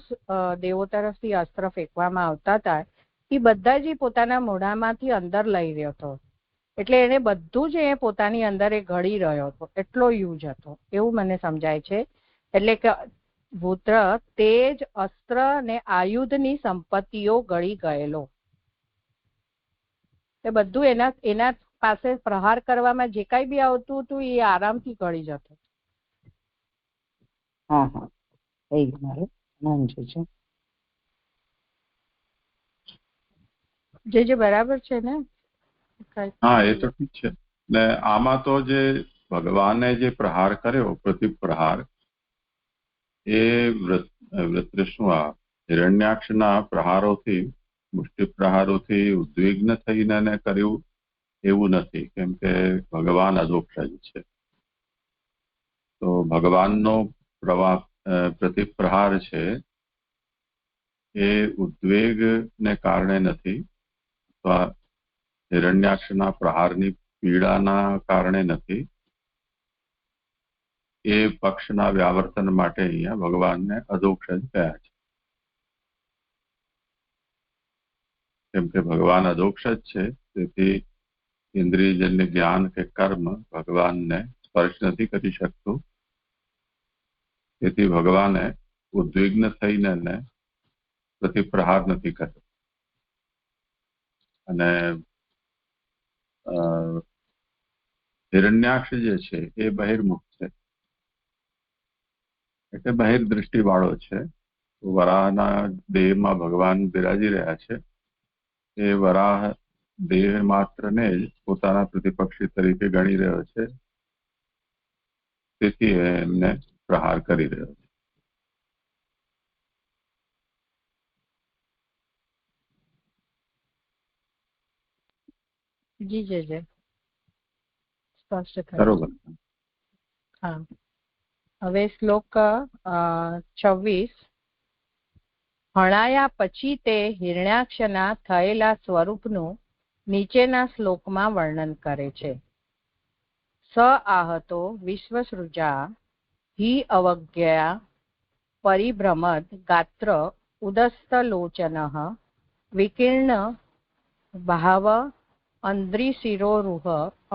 Speaker 2: દેવો તરફથી અસ્ત્ર ફેંકવામાં આવતા હતા એ બધા જ પોતાના મોઢામાંથી અંદર લઈ રહ્યો હતો. એટલે એને બધું જ એ પોતાની અંદર એ ઘડી રહ્યો હતો, એટલો હ્યુજ હતો એવું મને સમજાય છે. એટલે કે વૃત્ર તેજ, અસ્ત્ર ને આયુધની સંપત્તિઓ ગળી ગયેલો. એ બધું એના પાસે પ્રહાર કરવામાં જે કઈ બી આવતું હતું એ આરામથી ગળી જતો.
Speaker 5: હા હા, એ મારે સમજે છે.
Speaker 2: જે બરાબર છે ને?
Speaker 1: હા, એ તો ઠીક છે. ને આમાં તો જે ભગવાને જે પ્રહાર કર્યો, પ્રતિપ્રહાર, એ વૃત્રશ્વા હિરણ્યાક્ષના પ્રહારોથી, મુષ્ટિ પ્રહારોથી ઉદ્વિગ્ન થઈને કર્યું એવું નથી, કેમ કે ભગવાન અધોક્ષજ છે. તો ભગવાનનો પ્રતિપ્રહાર છે એ ઉદ્વેગને કારણે નથી, અથવા હિરણ્યાક્ષના પ્રહારની પીડાના કારણે નથી. એ પક્ષના વ્યાવર્તન માટે અહીંયા ભગવાનને અધોક્ષજ કહ્યા છે, કેમ કે ભગવાન અધોક્ષજ છે. તેથી ઇન્દ્રિયજન્ય જ્ઞાન કે કર્મ ભગવાનને સ્પર્શ નથી કરી શકતું. તેથી ભગવાને ઉદ્વિગ્ન થઈને પ્રતિપ્રહાર નથી કર્યો. અને હિરણ્યાક્ષ જે છે એ બહિર્મુખ છે, એટલે બહિર્દૃષ્ટિ વાળો છે. વરાહના દેહમાં ભગવાન બિરાજી રહ્યા છે. એ વરાહ દેહ માત્રને જ પોતાના પ્રતિપક્ષી તરીકે ગણી રહ્યો છે, તેથી એમને પ્રહાર કરી રહ્યો છે.
Speaker 2: જી જય સ્પષ્ટ
Speaker 1: બરોબર.
Speaker 2: હા, હવે શ્લોક 26. હણાયા પછી તે હિરણ્યાક્ષના થયેલા સ્વરૂપનું નીચેના શ્લોકમાં વર્ણન કરે છે. સ આહતો વિશ્વસૃજા હિ અવજ્ઞયા પરિભ્રમદ ગાત્ર ઉદસ્તલોચનઃ વિકીર્ણ ભાવ અંદ્રિશિરોરુહ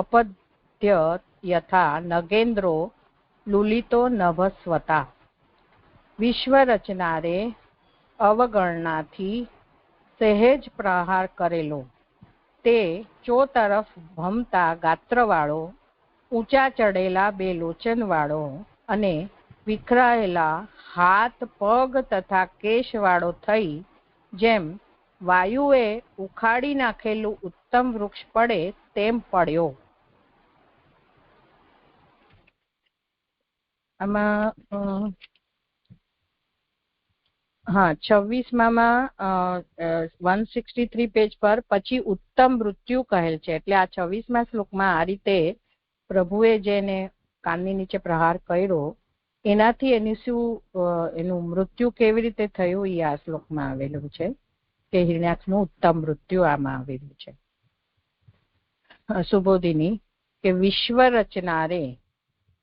Speaker 2: અપદ્ય યથા નગેન્દ્રો લુલિતો નભસ્વતા. વિશ્વરચનારે અવગણનાથી સહેજ પ્રહાર કરેલો, તે ચોતરફ ભમતા ગાત્રવાળો, ઊંચા ચડેલા બે લોચનવાળો અને વિખરાયેલા હાથ, પગ તથા કેશવાળો થઈ જેમ વાયુએ ઉખાડી નાખેલું ઉત્તમ વૃક્ષ પડે તેમ પડ્યો. આમાં 26માં 163 પેજ પર પછી ઉત્તમ મૃત્યુ કહેલ છે. એટલે આ 26મા શ્લોકમાં આ રીતે પ્રભુએ જેને કાનની નીચે પ્રહાર કર્યો એનાથી એનું મૃત્યુ કેવી રીતે થયું એ આ શ્લોકમાં આવેલું છે, કે હિરણ્યાક્ષનું ઉત્તમ મૃત્યુ આમાં આવેલું છે. સુબોધિની કે વિશ્વ રચનારે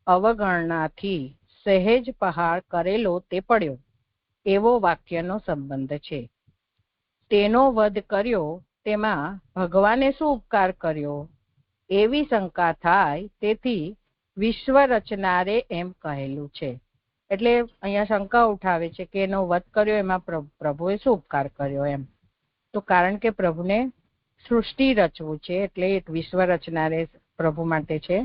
Speaker 2: અવગણનાથી સહેજ પ્રહાર કરેલો તે પડ્યો એવો વાક્યનો સંબંધ છે. તેનો વધ કર્યો તેમાં ભગવાને શું ઉપકાર કર્યો એવી શંકા થાય, તેથી વિશ્વ રચનારે એમ કહેલું છે. એટલે અહીંયા શંકા ઉઠાવે છે કે એનો વધ કર્યો એમાં પ્રભુએ શું ઉપકાર કર્યો એમ. તો કારણ કે પ્રભુને સૃષ્ટિ રચવું છે, એટલે વિશ્વ રચનારે પ્રભુ માટે છે.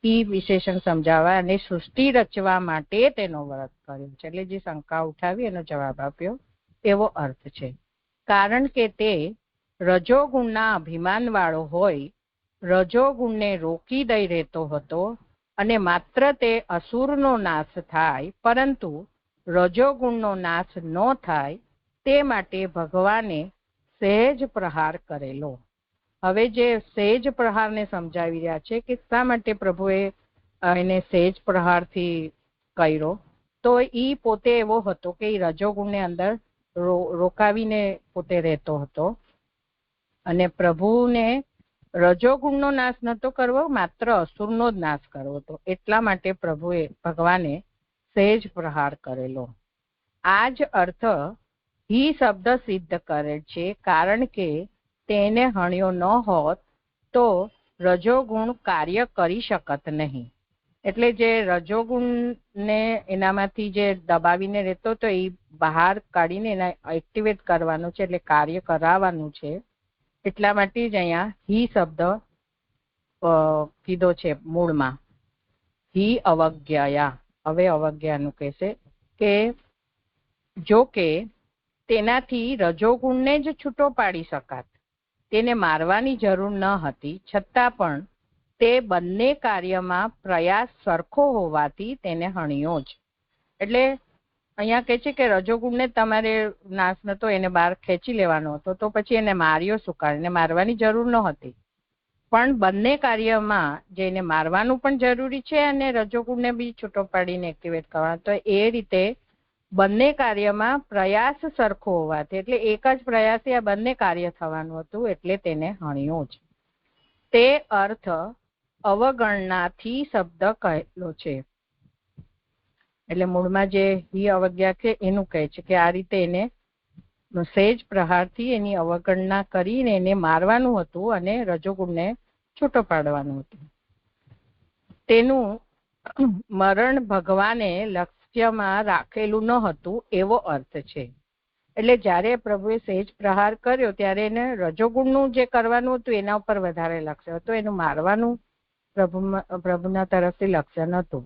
Speaker 2: ઈ વિશેષણ સમજાવવા અને સૃષ્ટિ રચવા માટે તેનો વ્રત કર્યો છે. એટલે જે શંકા ઉઠાવી એનો જવાબ આપ્યો એવો અર્થ છે. કારણ કે તે રજોગુણના અભિમાન વાળો હોય, રજોગુણને રોકી દઈ રહેતો હતો, અને માત્ર તે અસુરનો નાશ થાય પરંતુ રજોગુણનો નાશ ન થાય તે માટે ભગવાને સહેજ પ્રહાર કરેલો. હવે જે સહેજ પ્રહારને સમજાવી રહ્યા છે કે શા માટે પ્રભુએ એને સેજ પ્રહારથી કર્યો, તો ઈ પોતે એવો હતો કે ઈ રજોગુણને અંદર રોકાવીને પોતે રહેતો હતો અને પ્રભુને રજોગુણનો નાશ નતો કરવો, માત્ર અસુરનો જ નાશ કરવો હતો. એટલા માટે ભગવાને સેજ પ્રહાર કરેલો. આ જ અર્થ હી શબ્દ સિદ્ધ કરે છે, કારણ કે તેને હણ્યો ન હોત તો રજોગુણ કાર્ય કરી શકત નહીં. એટલે જે રજોગુણને એનામાંથી જે દબાવીને રહેતો તો એ બહાર કાઢીને એને એક્ટિવેટ કરવાનું છે, એટલે કાર્ય કરાવવાનું છે. એટલા માટે જ અહીંયા હી શબ્દ કીધો છે મૂળમાં. હી અવજ્ઞાયા. હવે અવજ્ઞાનું કહેશે કે જો કે તેનાથી રજોગુણને જ છૂટો પાડી શકાત, તેને મારવાની જરૂર ન હતી, છતાં પણ તે બંને કાર્યમાં પ્રયાસ સરખો હોવાથી તેને હણ્યો જ. એટલે અહીંયા કહે છે કે રજોગુણને તમારે નાશ નતો, એને બહાર ખેંચી લેવાનો હતો, તો પછી એને માર્યો શું કારણે? એને મારવાની જરૂર ન હતી. પણ બંને કાર્યમાં જેને મારવાનું પણ જરૂરી છે અને રજોગુણને બી છૂટો પાડીને એક્ટિવેટ કરવાનો, તો એ રીતે બંને કાર્યમાં પ્રયાસ સરખો હોવાથી, એટલે એક જ પ્રયાસથી આ બંને કાર્ય થવાનું હતું, એટલે તેને હણ્યો જ. તે અર્થ અવગણનાથી શબ્દ કહેલો છે. એટલે મૂળમાં જે હી અવજ્ઞા છે એનું કહે છે કે આ રીતે એને સેજ પ્રહારથી એની અવગણના કરીને એને મારવાનું હતું અને રજોગુણને છૂટો પાડવાનું હતું. તેનું મરણ ભગવાને લક્ષ્યમાં રાખેલું ન હતું એવો અર્થ છે. એટલે જ્યારે પ્રભુએ સેજ પ્રહાર કર્યો ત્યારે એને રજોગુણનું જે કરવાનું હતું એના ઉપર વધારે લક્ષ્ય હતું, એનું મારવાનું પ્રભુના તરફથી લક્ષ્ય નહોતું.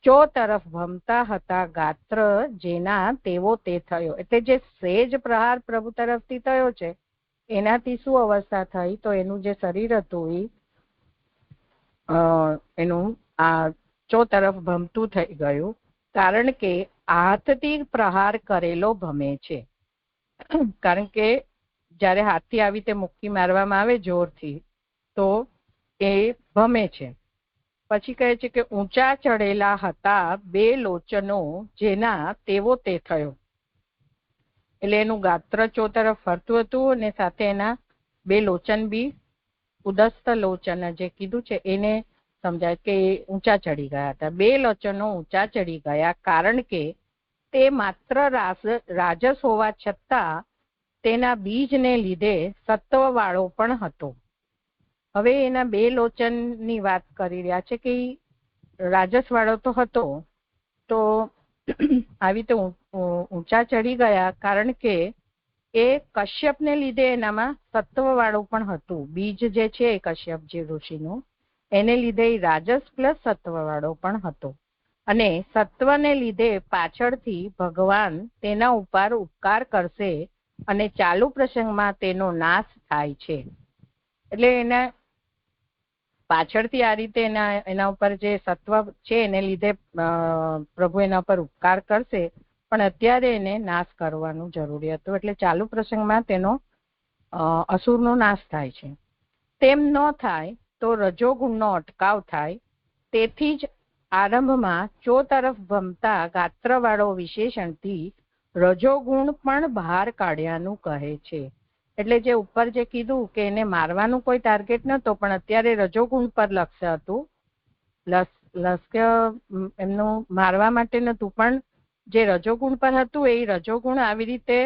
Speaker 2: ચો તરફ ભમતા હતા ગાત્ર જેના તેવો તે થયો. એટલે જે સેજ પ્રહાર પ્રભુ તરફથી થયો છે એનાથી શું અવસ્થા થઈ? તો એનું જે શરીર હતું એનું આ ચો તરફ ભમતું થઈ ગયું, કારણ કે હાથથી પ્રહાર કરેલો ભમે છે. કારણ કે જ્યારે હાથથી આવી રીતે મુક્કી મારવામાં આવે જોરથી તો એ ભમે છે. પછી કહે છે કે ઊંચા ચડેલા હતા બે લોચનો જેના તેવો તે થયો. એટલે એનું ગાત્ર ચો તરફ ફરતું હતું અને સાથે એના બે લોચન બી, ઉદસ્ત લોચન જે કીધું છે એને સમજાય કે ઊંચા ચડી ગયા હતા. બે લોચનો ઊંચા ચડી ગયા કારણ કે તે માત્ર રાજસ હોવા છતાં તેના બીજને લીધે સત્વ વાળો પણ હતો. હવે એના બે લોચનની વાત કરી રહ્યા છે કે રાજસ વાળો તો હતો, તો આવી રીતે ઊંચા ચડી ગયા કારણ કે એ કશ્યપને લીધે એનામાં સત્વ વાળું પણ હતું. બીજ જે છે કશ્યપજી ઋષિનું, એને લીધે રાજસ પ્લસ સત્વ વાળો પણ હતો. અને સત્વને લીધે પાછળથી ભગવાન તેના ઉપર ઉપકાર કરશે અને ચાલુ પ્રસંગમાં તેનો નાશ થાય છે. એટલે એના પાછળથી આ રીતે એના ઉપર જે સત્વ છે એને લીધે પ્રભુ એના પર ઉપકાર કરશે, પણ અત્યારે એને નાશ કરવાનું જરૂરી હતું. એટલે ચાલુ પ્રસંગમાં તેનો અસુરનો નાશ થાય છે. તેમ ન થાય તો રજોગુણનો અટકાવ થાય. તેથી જ આરંભમાં ચો તરફ ભમતા ગાત્રવાળો વિશેષણથી રજોગુણ પણ બહાર કાઢ્યાનું કહે છે. એટલે જે ઉપર જે કીધું કે એને મારવાનું કોઈ ટાર્ગેટ નતો, પણ અત્યારે રજોગુણ પર લક્ષ્ય હતું. લક્ષ્ય એમનું મારવા માટે નતું, પણ જે રજોગુણ પર હતું એ રજોગુણ આવી રીતે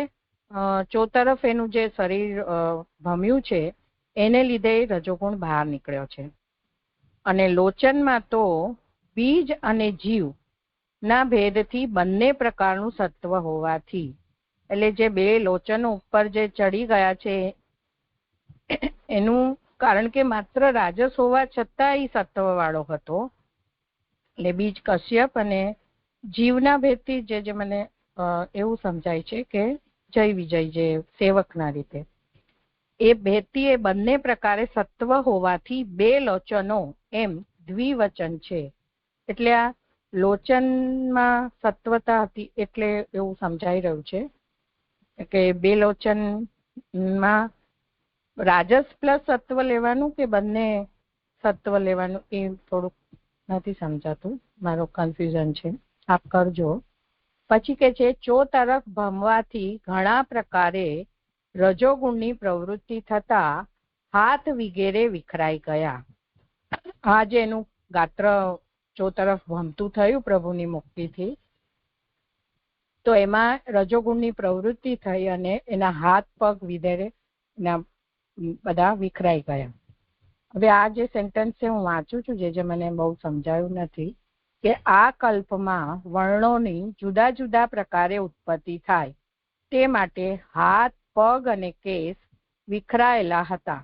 Speaker 2: ચો તરફ એનું જે શરીર ભમ્યું છે એને લીધે રજોગુણ બહાર નીકળ્યો છે. અને લોચનમાં તો બીજ અને જીવ ના ભેદથી બંને પ્રકારનું સત્વ હોવાથી, એટલે જે બે લોચનો ઉપર જે ચડી ગયા છે એનું કારણ કે માત્ર રાજસ હોવા છતાં એ સત્વ વાળો હતો. એટલે બીજ કશ્યપ અને જીવના ભેદથી જે મને એવું સમજાય છે કે જય વિજય જે સેવકના રીતે એ ભેદથી એ બંને પ્રકારે સત્વ હોવાથી બે લોચનો એમ દ્વિવચન છે. એટલે આ લોચનમાં સત્વતા હતી એટલે એવું સમજાઈ રહ્યું છે કે બે લોચનમાં રાજસ પ્લસ સત્વ લેવાનું કે બંને સત્વ લેવાનું, એ થોડુંક નથી સમજાતું, મારો કન્ફ્યુઝન છે, આપ કરજો. પછી કે છે ચો તરફ ભમવાથી ઘણા પ્રકારે રજોગુણની પ્રવૃત્તિ થતા હાથ વગેરે વિખરાઈ ગયા. આ જે એનું ગાત્ર ચો તરફ ભમતું થયું પ્રભુની મુક્તિથી, તો એમાં રજોગુણની પ્રવૃત્તિ થઈ અને એના હાથ પગ વિધેરે બધા વિખરાઈ ગયા. હવે આ જે સેન્ટેન્સ છે હું વાંચું છું, જે મને બહુ સમજાયું નથી, કે આ કલ્પમાં વર્ણોની જુદા જુદા પ્રકારે ઉત્પત્તિ થાય તે માટે હાથ પગ અને કેસ વિખરાયેલા હતા,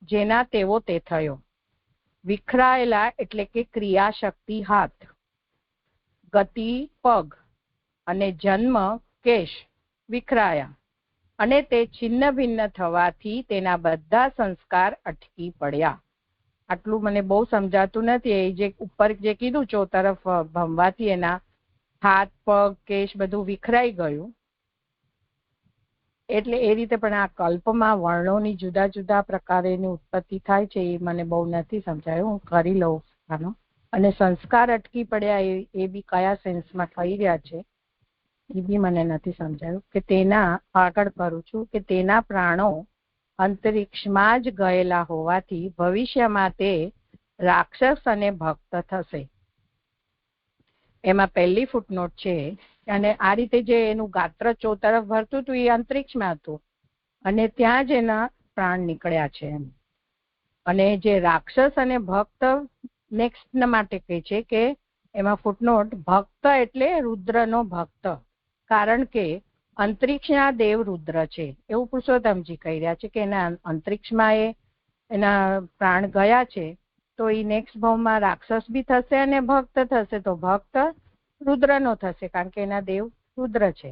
Speaker 2: જેના તેવો તે થયો. વિખરાયેલા એટલે કે ક્રિયાશક્તિ હાથ, ગતિ પગ અને જન્મ કેશ વિખરાયા, અને તે છિન્ન ભિન્ન થવાથી તેના બધા સંસ્કાર અટકી પડ્યા. આટલું મને બહુ સમજાતું નથી. એ જે ઉપર જે કીધું ચો તરફ ભમવાથી એના હાથ પગ કેશ બધું વિખરાઈ ગયું, એટલે એ રીતે પણ આ કલ્પમાં વર્ણોની જુદા જુદા પ્રકારેની ઉત્પત્તિ થાય છે એ મને બહુ નથી સમજાયું. હું કરી લઉં આનો. અને સંસ્કાર અટકી પડ્યા એ બી કયા સેન્સમાં થઈ રહ્યા છે એ બી મને નથી સમજાયું. કે તેના આગળ કરું છું કે તેના પ્રાણો અંતરિક્ષમાં જ ગયેલા હોવાથી ભવિષ્યમાં તે રાક્ષસ અને ભક્ત થશે. એમાં પહેલી ફૂટનોટ છે. અને આ રીતે જે એનું ગાત્ર ચો તરફ ભરતું હતું એ અંતરિક્ષમાં હતું, અને ત્યાં જ એના પ્રાણ નીકળ્યા છે એમ. અને જે રાક્ષસ અને ભક્ત નેક્સ્ટ માટે કહે છે કે એમાં ફૂટનોટ ભક્ત એટલે રુદ્રનો ભક્ત, કારણ કે અંતરિક્ષના દેવ રુદ્ર છે એવું પુરુષોત્તમજી કહી રહ્યા છે. કે એના અંતરિક્ષમાં એના પ્રાણ ગયા છે, તો એ નેક્સ્ટ ભાવમાં રાક્ષસ બી થશે અને ભક્ત થશે. તો ભક્ત રુદ્રનો થશે કારણ કે એના દેવ રુદ્ર છે.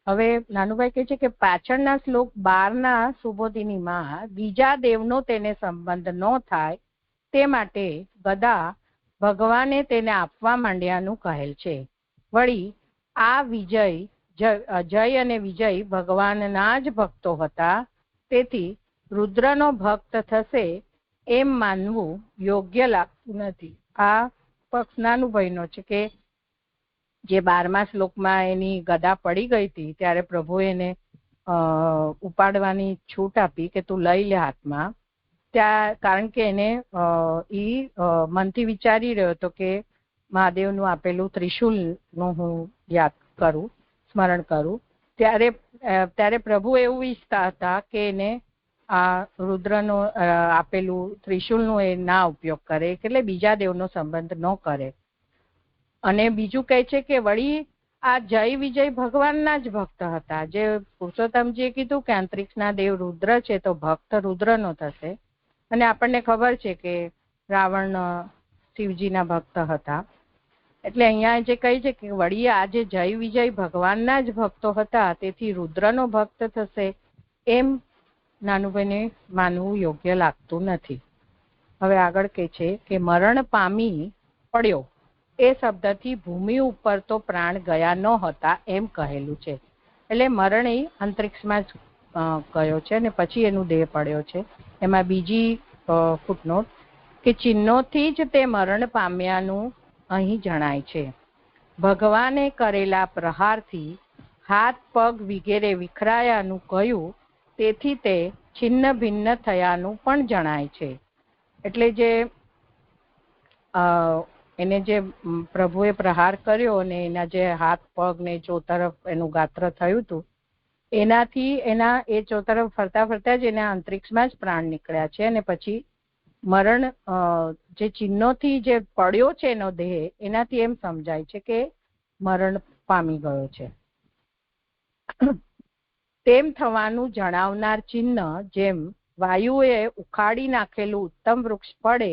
Speaker 2: હવે નાનુભાઈ કહે છે કે પાછળના શ્લોક 12 સુબોધિનીમાં બીજા દેવનો તેને સંબંધ ન થાય તે માટે ગદા ભગવાને તેને આપવા માંડ્યાનું કહેલ છે. વળી આ જય અને વિજય ભગવાનના જ ભક્તો હતા, તેથી રુદ્રનો ભક્ત થશે એમ માનવું યોગ્ય લાગતું નથી. આ પક્ષ નાનુભાઈનો છે કે જે 12મા શ્લોકમાં એની ગદા પડી ગઈ હતી ત્યારે પ્રભુ એને ઉપાડવાની છૂટ આપી કે તું લઈ લે હાથમાં. ત્યાં કારણ કે એને મનથી વિચારી રહ્યો હતો કે મહાદેવનું આપેલું ત્રિશુલનું હું યાદ કરું, સ્મરણ કરું. ત્યારે પ્રભુ એવું ઈચ્છતા હતા કે એને આ રુદ્રનો આપેલું ત્રિશુલનું એ ના ઉપયોગ કરે, એટલે બીજા દેવનો સંબંધ ન કરે. અને બીજું કહે છે કે વળી આ જય વિજય ભગવાનના જ ભક્ત હતા. જે પુરુષોત્તમજીએ કીધું કે અંતરિક્ષના દેવ રુદ્ર છે તો ભક્ત રુદ્રનો થશે. અને આપણને ખબર છે કે રાવણ શિવજીના ભક્ત હતા. એટલે અહીંયા જે કહે છે કે વળી આ જે જય વિજય ભગવાનના જ ભક્તો હતા તેથી રુદ્રનો ભક્ત થશે એમ નાનુભાઈને માનવું યોગ્ય લાગતું નથી. હવે આગળ કહે છે કે મરણ પામી પડ્યો એ શબ્દથી ભૂમિ ઉપર તો પ્રાણ ગયા ન હતા એમ કહેલું છે. એટલે મરણ એ અંતરિક્ષમાં જ ગયો છે અને પછી એનું દેહ પડ્યો છે. એમાં બીજી ફૂટનોટ કે ચિહ્નોથી જ તે મરણ પામ્યાનું અહીં જણાય છે. ભગવાને કરેલા પ્રહારથી હાથ પગ વગેરે વિખરાયાનું કહ્યું, તેથી તે છિન્ન ભિન્ન થયાનું પણ જણાય છે. એટલે જે એને જે પ્રભુએ પ્રહાર કર્યો અને એના જે હાથ પગ ને ચો તરફ એનું ગાત્ર થયું હતું, એનાથી એ ચો તરફ ફરતા ફરતા જ એના અંતરિક્ષમાં જ પ્રાણ નીકળ્યા છે. અને પછી મરણ જે ચિહ્નોથી જે પડ્યો છે એનો દેહ, એનાથી એમ સમજાય છે કે મરણ પામી ગયો છે. તેમ થવાનું જણાવનાર ચિહ્ન જેમ વાયુએ ઉખાડી નાખેલું ઉત્તમ વૃક્ષ પડે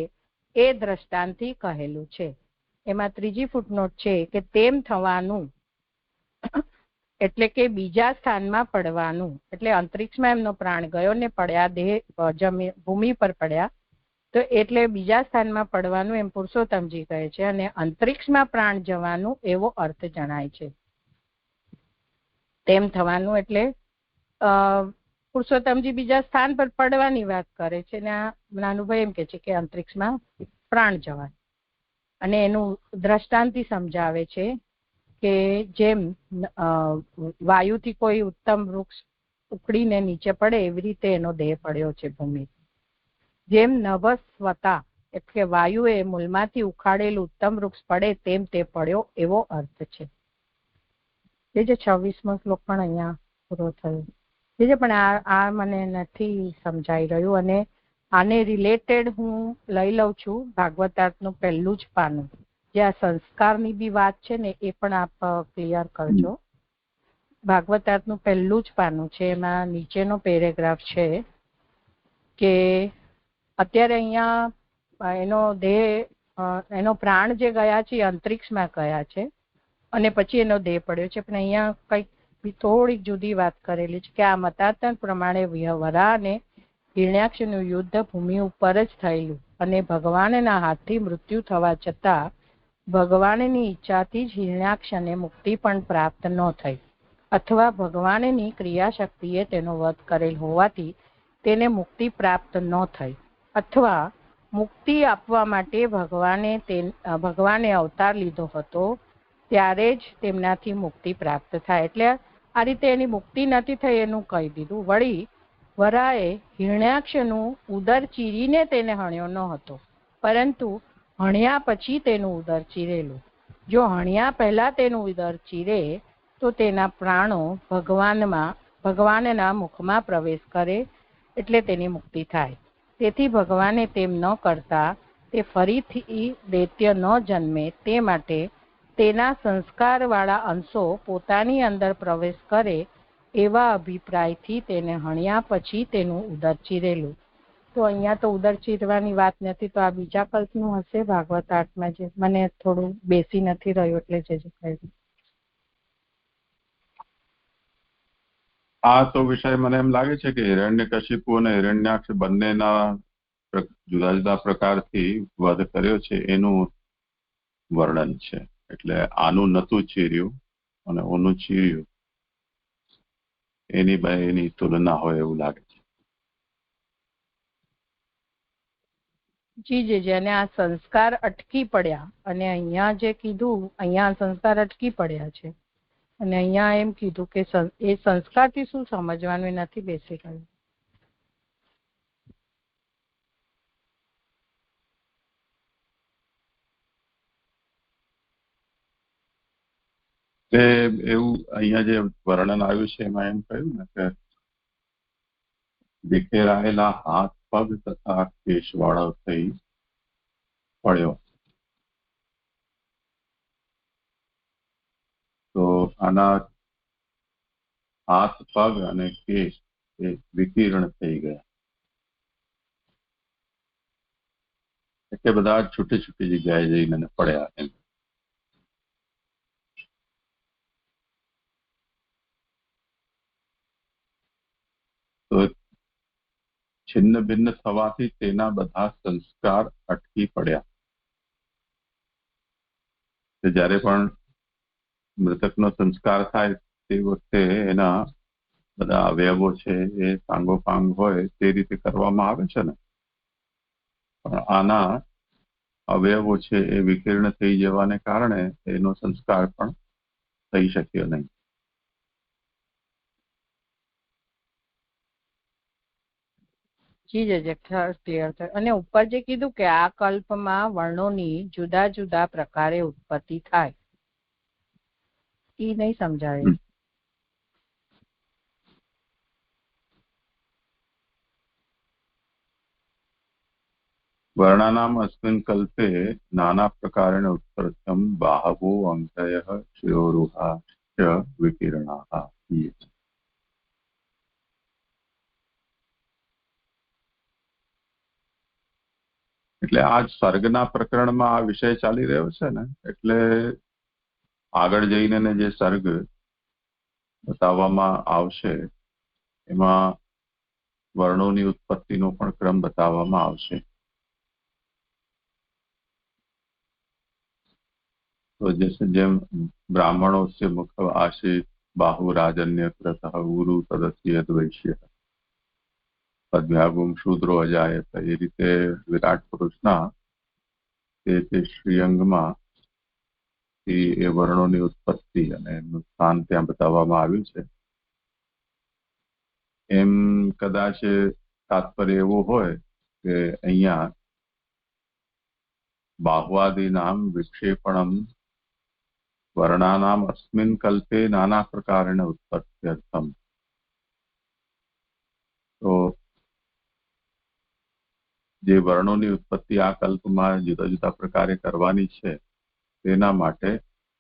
Speaker 2: એ દ્રષ્ટાંતથી કહેલું છે. એમાં ત્રીજી ફૂટનોટ છે કે તેમ થવાનું એટલે કે બીજા સ્થાનમાં પડવાનું. એટલે અંતરિક્ષમાં એમનો પ્રાણ ગયો ને પડ્યા, દેહ ભૂમિ પર પડ્યા, તો એટલે બીજા સ્થાનમાં પડવાનું એમ પુરુષોત્તમજી કહે છે. અને અંતરિક્ષમાં પ્રાણ જવાનું એવો અર્થ જણાય છે. તેમ થવાનું એટલે પુરુષોત્તમજી બીજા સ્થાન પર પડવાની વાત કરે છે ને નાનુભાઈ એમ કે છે કે અંતરિક્ષમાં પ્રાણ જવાનું. અને એનું દ્રષ્ટાંતિ સમજાવે છે કે જેમ વાયુથી કોઈ ઉત્તમ વૃક્ષ ઉખડીને નીચે પડે એવી રીતે એનો દેહ પડ્યો છે ભૂમિ. જેમ નભસ્વતા એટલે કે વાયુએ મૂળમાંથી ઉખાડેલું ઉત્તમ વૃક્ષ પડે તેમ તે પડ્યો એવો અર્થ છે. એ જે 26મો શ્લોક પણ અહીંયા પૂરો થયો છે. પણ આ મને નથી સમજાઈ રહ્યું અને આને રિલેટેડ હું લઈ લઉં છું ભાગવતાર્થનું પહેલું જ પાનું, જે આ સંસ્કારની બી વાત છે ને એ પણ આપ ક્લિયર કરજો. ભાગવતાર્થનું પહેલું જ પાનું છે, એમાં નીચેનો પેરેગ્રાફ છે કે અત્યારે અહીંયા એનો દેહ એનો પ્રાણ જે ગયા છે એ અંતરિક્ષમાં ગયા છે અને પછી એનો દેહ પડ્યો છે. પણ અહીંયા કંઈક થોડીક જુદી વાત કરેલી છે કે આ મતાર્થ પ્રમાણે વરા અને હિરણ્યાક્ષનું યુદ્ધ ભૂમિ ઉપર જ થયેલું અને ભગવાનના હાથથી મૃત્યુ થવા છતાં ભગવાનની ઈચ્છાથી જ હિરણ્યાક્ષને મુક્તિ પણ પ્રાપ્ત ન થઈ, અથવા ભગવાનની ક્રિયાશક્તિએ તેનો વધ કરેલ હોવાથી તેને મુક્તિ પ્રાપ્ત ન થઈ, અથવા મુક્તિ આપવા માટે ભગવાને અવતાર લીધો હતો ત્યારે જ તેમનાથી મુક્તિ પ્રાપ્ત થાય. એટલે આ રીતે એની મુક્તિ નથી થઈ એનું કહી દીધું. વળી વરાએ હિરણ્યાક્ષનું ઉદર ચીરીને તેને હણ્યો ન હતો, પરંતુ હણ્યા પછી તેનું ઉદર ચીરેલું. જો હણ્યા પહેલા તેનું ઉદર ચીરે તો તેના પ્રાણો ભગવાનના મુખમાં પ્રવેશ કરે એટલે તેની મુક્તિ થાય. તેથી ભગવાને તેમ ન કરતા તે ફરીથી દૈત્ય ન જન્મે તે માટે તેના સંસ્કારવાળા અંશો પોતાની અંદર પ્રવેશ કરે એવા અભિપ્રાયથી તેને હણ્યા પછી તેનું ઉદર ચીરેલું. તો અહીંયા તો ઉદર ચીરવાની વાત નથી, તો આ બીજા કલ્પનું હશે ભાગવતાર્થમાં, જે મને થોડું બેસી નથી રહ્યું એટલે જે કહ્યું.
Speaker 1: આ તો વિષય મને એમ લાગે છે કે હિરણ્યકશિપુ અને હિરણ્યાક્ષ બંનેના જુદા જુદા પ્રકારથી વધ કર્યો છે એનું વર્ણન છે. એટલે આનું નતું ચીર્યું અને ઓનું ચીર્યું, એની તુલના હોય એવું લાગે છે.
Speaker 2: જી. અને આ સંસ્કાર અટકી પડ્યા, અને અહીંયા જે કીધું અહીંયા સંસ્કાર અટકી પડ્યા છે અને અહીંયા એમ કીધું કે એ સંસ્કારથી શું સમજવાનું એ નથી બેસી ગયું.
Speaker 1: એવું અહીંયા જે વર્ણન આવ્યું છે એમાં એમ કહ્યું ને કે વિખેરાયેલા હાથ પગ તથા કેશવાળો થઈ પડ્યો. તો આના હાથ પગ અને કેશ એ વિકીર્ણ થઈ ગયા, એટલે બધા છૂટી છૂટી જગ્યાએ જઈને પડ્યા એમ. તો છિન્ન ભિન્ન થવાથી તેના બધા સંસ્કાર અટકી પડ્યા. જ્યારે પણ મૃતકનો સંસ્કાર થાય તે વખતે એના બધા અવયવો છે એ સાંગોપાંગ હોય તે રીતે કરવામાં આવે છે ને, પણ આના અવયવો છે એ વિકીર્ણ થઈ જવાને કારણે એનો સંસ્કાર પણ થઈ શક્યો નહીં.
Speaker 2: જી ક્લિયર થાય. અને ઉપર જે કીધું કે આ કલ્પમાં વર્ણોની જુદા જુદા પ્રકારે ઉત્પત્તિ થાય, એ નહીં સમજાય.
Speaker 1: વર્ણાનામ અસ્મિન કલ્પે નાના પ્રકારેણ ઉત્તરથમ બાહવો અંગયઃ શિરોરુહાશ્ચ વિકીર્ણાઃ. એટલે આ સર્ગના પ્રકરણમાં આ વિષય ચાલી રહ્યો છે ને, એટલે આગળ જઈને જે સર્ગ બતાવવામાં આવશે એમાં વર્ણોની ઉત્પત્તિનો પણ ક્રમ બતાવવામાં આવશે. તો જેમ બ્રાહ્મણો સે મુખ આશિત બાહુ રાજન્ય પ્રતઃ ઉરુ તદસ્ય વૈશ્ય પદ્ભ્યાગુમ શૂદ્રો અજાયત, એ રીતે વિરાટ પુરુષના તે શ્રીઅંગમાં એ વર્ણોની ઉત્પત્તિ અને એમનું સ્થાન ત્યાં બતાવવામાં આવ્યું છે. એમ કદાચ તાત્પર્ય એવું હોય કે અહીંયા બાહ્વાદીનામ વિક્ષેપણમ વર્ણાનામ અસ્મિન કલ્પે નાના પ્રકારેણ ઉત્પત્ત્યર્થમ. તો જે વર્ણોની ઉત્પત્તિ આ કલ્પમાં જુદા જુદા પ્રકારે કરવાની છે તેના માટે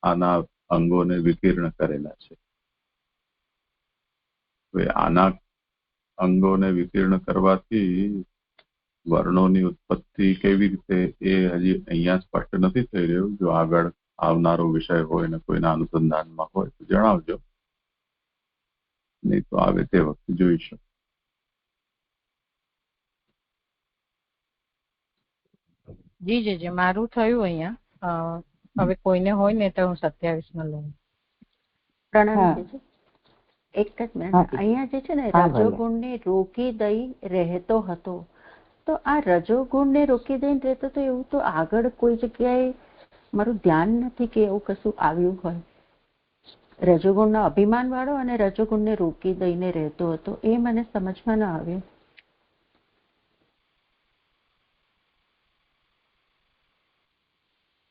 Speaker 1: આના અંગોને વિકીર્ણ કરેલા છે. આના અંગોને વિકીર્ણ કરવાથી વર્ણોની ઉત્પત્તિ કેવી રીતે એ હજી અહીંયા સ્પષ્ટ નથી થઈ રહ્યું. જો આગળ આવનારો વિષય હોય ને કોઈના અનુસંધાનમાં હોય તો જણાવજો, નહીં તો આવે તે વખતે જોઈશું.
Speaker 2: જી મારું થયું અહીંયા. હવે કોઈને હોય ને તો હું 27 લઉં.
Speaker 6: પ્રણામ. એક જ મિનિટ. અહીંયા જે છે ને રજોગુણ ને રોકી દઈ રહેતો હતો, તો આ રજોગુણ ને રોકી દઈને રહેતો તો એવું તો આગળ કોઈ જગ્યાએ મારું ધ્યાન નથી કે એવું કશું આવ્યું હોય. રજોગુણનો અભિમાન વાળો અને રજોગુણ ને રોકી દઈને રહેતો હતો, એ મને સમજમાં ન આવ્યું.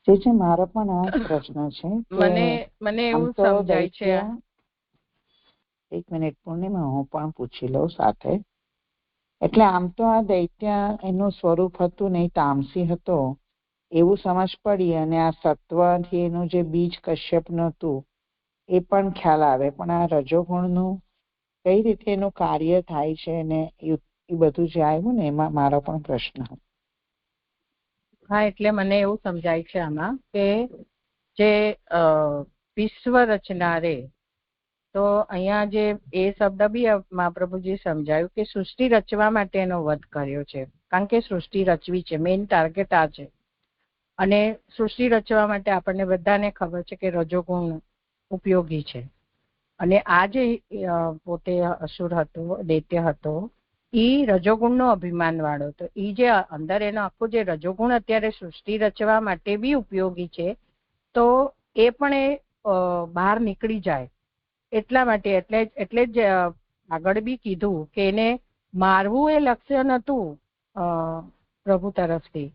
Speaker 5: જે મારો પણ આ પ્રશ્ન છે.
Speaker 2: મને એવું સમજાય છે.
Speaker 5: એક મિનિટ પૂર્ણિમા, હું પણ પૂછી લઉં સાથે. એટલે આમ તો આ દૈત્ય એનું સ્વરૂપ હતું નહીં, તામસી હતો એવું સમજ પડી, અને આ સત્વથી એનું જે બીજ કશ્યપનું હતું એ પણ ખ્યાલ આવે. પણ આ રજોગુણનું કઈ રીતે એનું કાર્ય થાય છે ને એ બધું જે આવ્યું ને એમાં મારો પણ પ્રશ્ન હતો.
Speaker 2: હા, એટલે મને એવું સમજાય છે આમાં કે જે વિશ્વ રચનારે, તો અહીંયા જે એ શબ્દ બી મહાપ્રભુજી સમજાયું કે સૃષ્ટિ રચવા માટે એનો વધ કર્યો છે. કારણ કે સૃષ્ટિ રચવી છે, મેઇન ટાર્ગેટ આ છે. અને સૃષ્ટિ રચવા માટે આપણને બધાને ખબર છે કે રજોગુણ ઉપયોગી છે. અને આ જે પોતે અસુર હતો, દૈત્ય હતો, ઈ રજોગુણનો અભિમાન વાળો હતો. ઈ જે અંદર એનો આખો જે રજોગુણ અત્યારે સૃષ્ટિ રચવા માટે બી ઉપયોગી છે, તો એ પણ એ બહાર નીકળી જાય એટલા માટે. એટલે જ આગળ બી કીધું કે એને મારવું એ લક્ષ્ય નહોતું પ્રભુ તરફથી,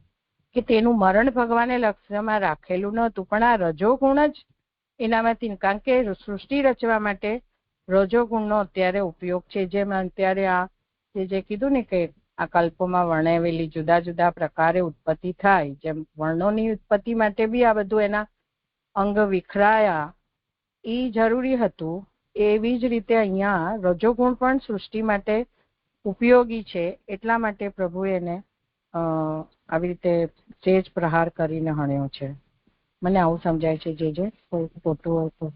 Speaker 2: કે તેનું મરણ ભગવાને લક્ષ્યમાં રાખેલું નહોતું, પણ આ રજોગુણ જ એનામાંથી. કારણ કે સૃષ્ટિ રચવા માટે રજોગુણનો અત્યારે ઉપયોગ છે. જેમ અત્યારે આ જે કીધું ને કે આ કલ્પોમાં વર્ણવેલી જુદા જુદા પ્રકારે ઉત્પત્તિ થાય, જેમ વર્ણોની ઉત્પત્તિ માટે બી આ બધું એના અંગ વિખરાયા એ જરૂરી હતું, એવી જ રીતે અહીંયા રજોગુણ પણ સૃષ્ટિ માટે ઉપયોગી છે. એટલા માટે પ્રભુએ એને આવી રીતે સેજ પ્રહાર કરીને હણ્યો છે. મને આવું સમજાય છે. જે ખોટું હોય તો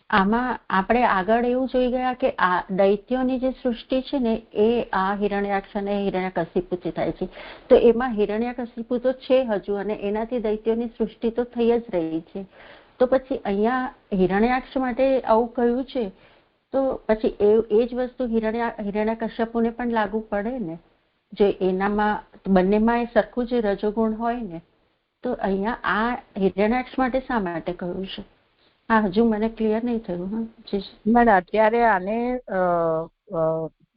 Speaker 6: આમાં આપણે આગળ એવું જોઈ ગયા કે આ દૈત્યોની જે સૃષ્ટિ છે ને એ આ હિરણ્યાક્ષ અને હિરણ્યકશિપુથી થાય છે. તો એમાં હિરણ્યકશિપુ તો છે હજુ, અને એનાથી દૈત્યોની સૃષ્ટિ તો થઈ જ રહી છે. તો પછી અહીંયા હિરણ્યાક્ષ માટે આવું કહ્યું છે, તો પછી એ જ વસ્તુ હિરણ્યકશ્યપુને પણ લાગુ પડે ને, જે એનામાં બંનેમાં એ સરખું જે રજોગુણ હોય ને. તો અહીંયા આ હિરણ્યાક્ષ માટે શા માટે કહ્યું છે? હા, હજુ મને ક્લિયર નહીં થયું.
Speaker 2: અત્યારે આને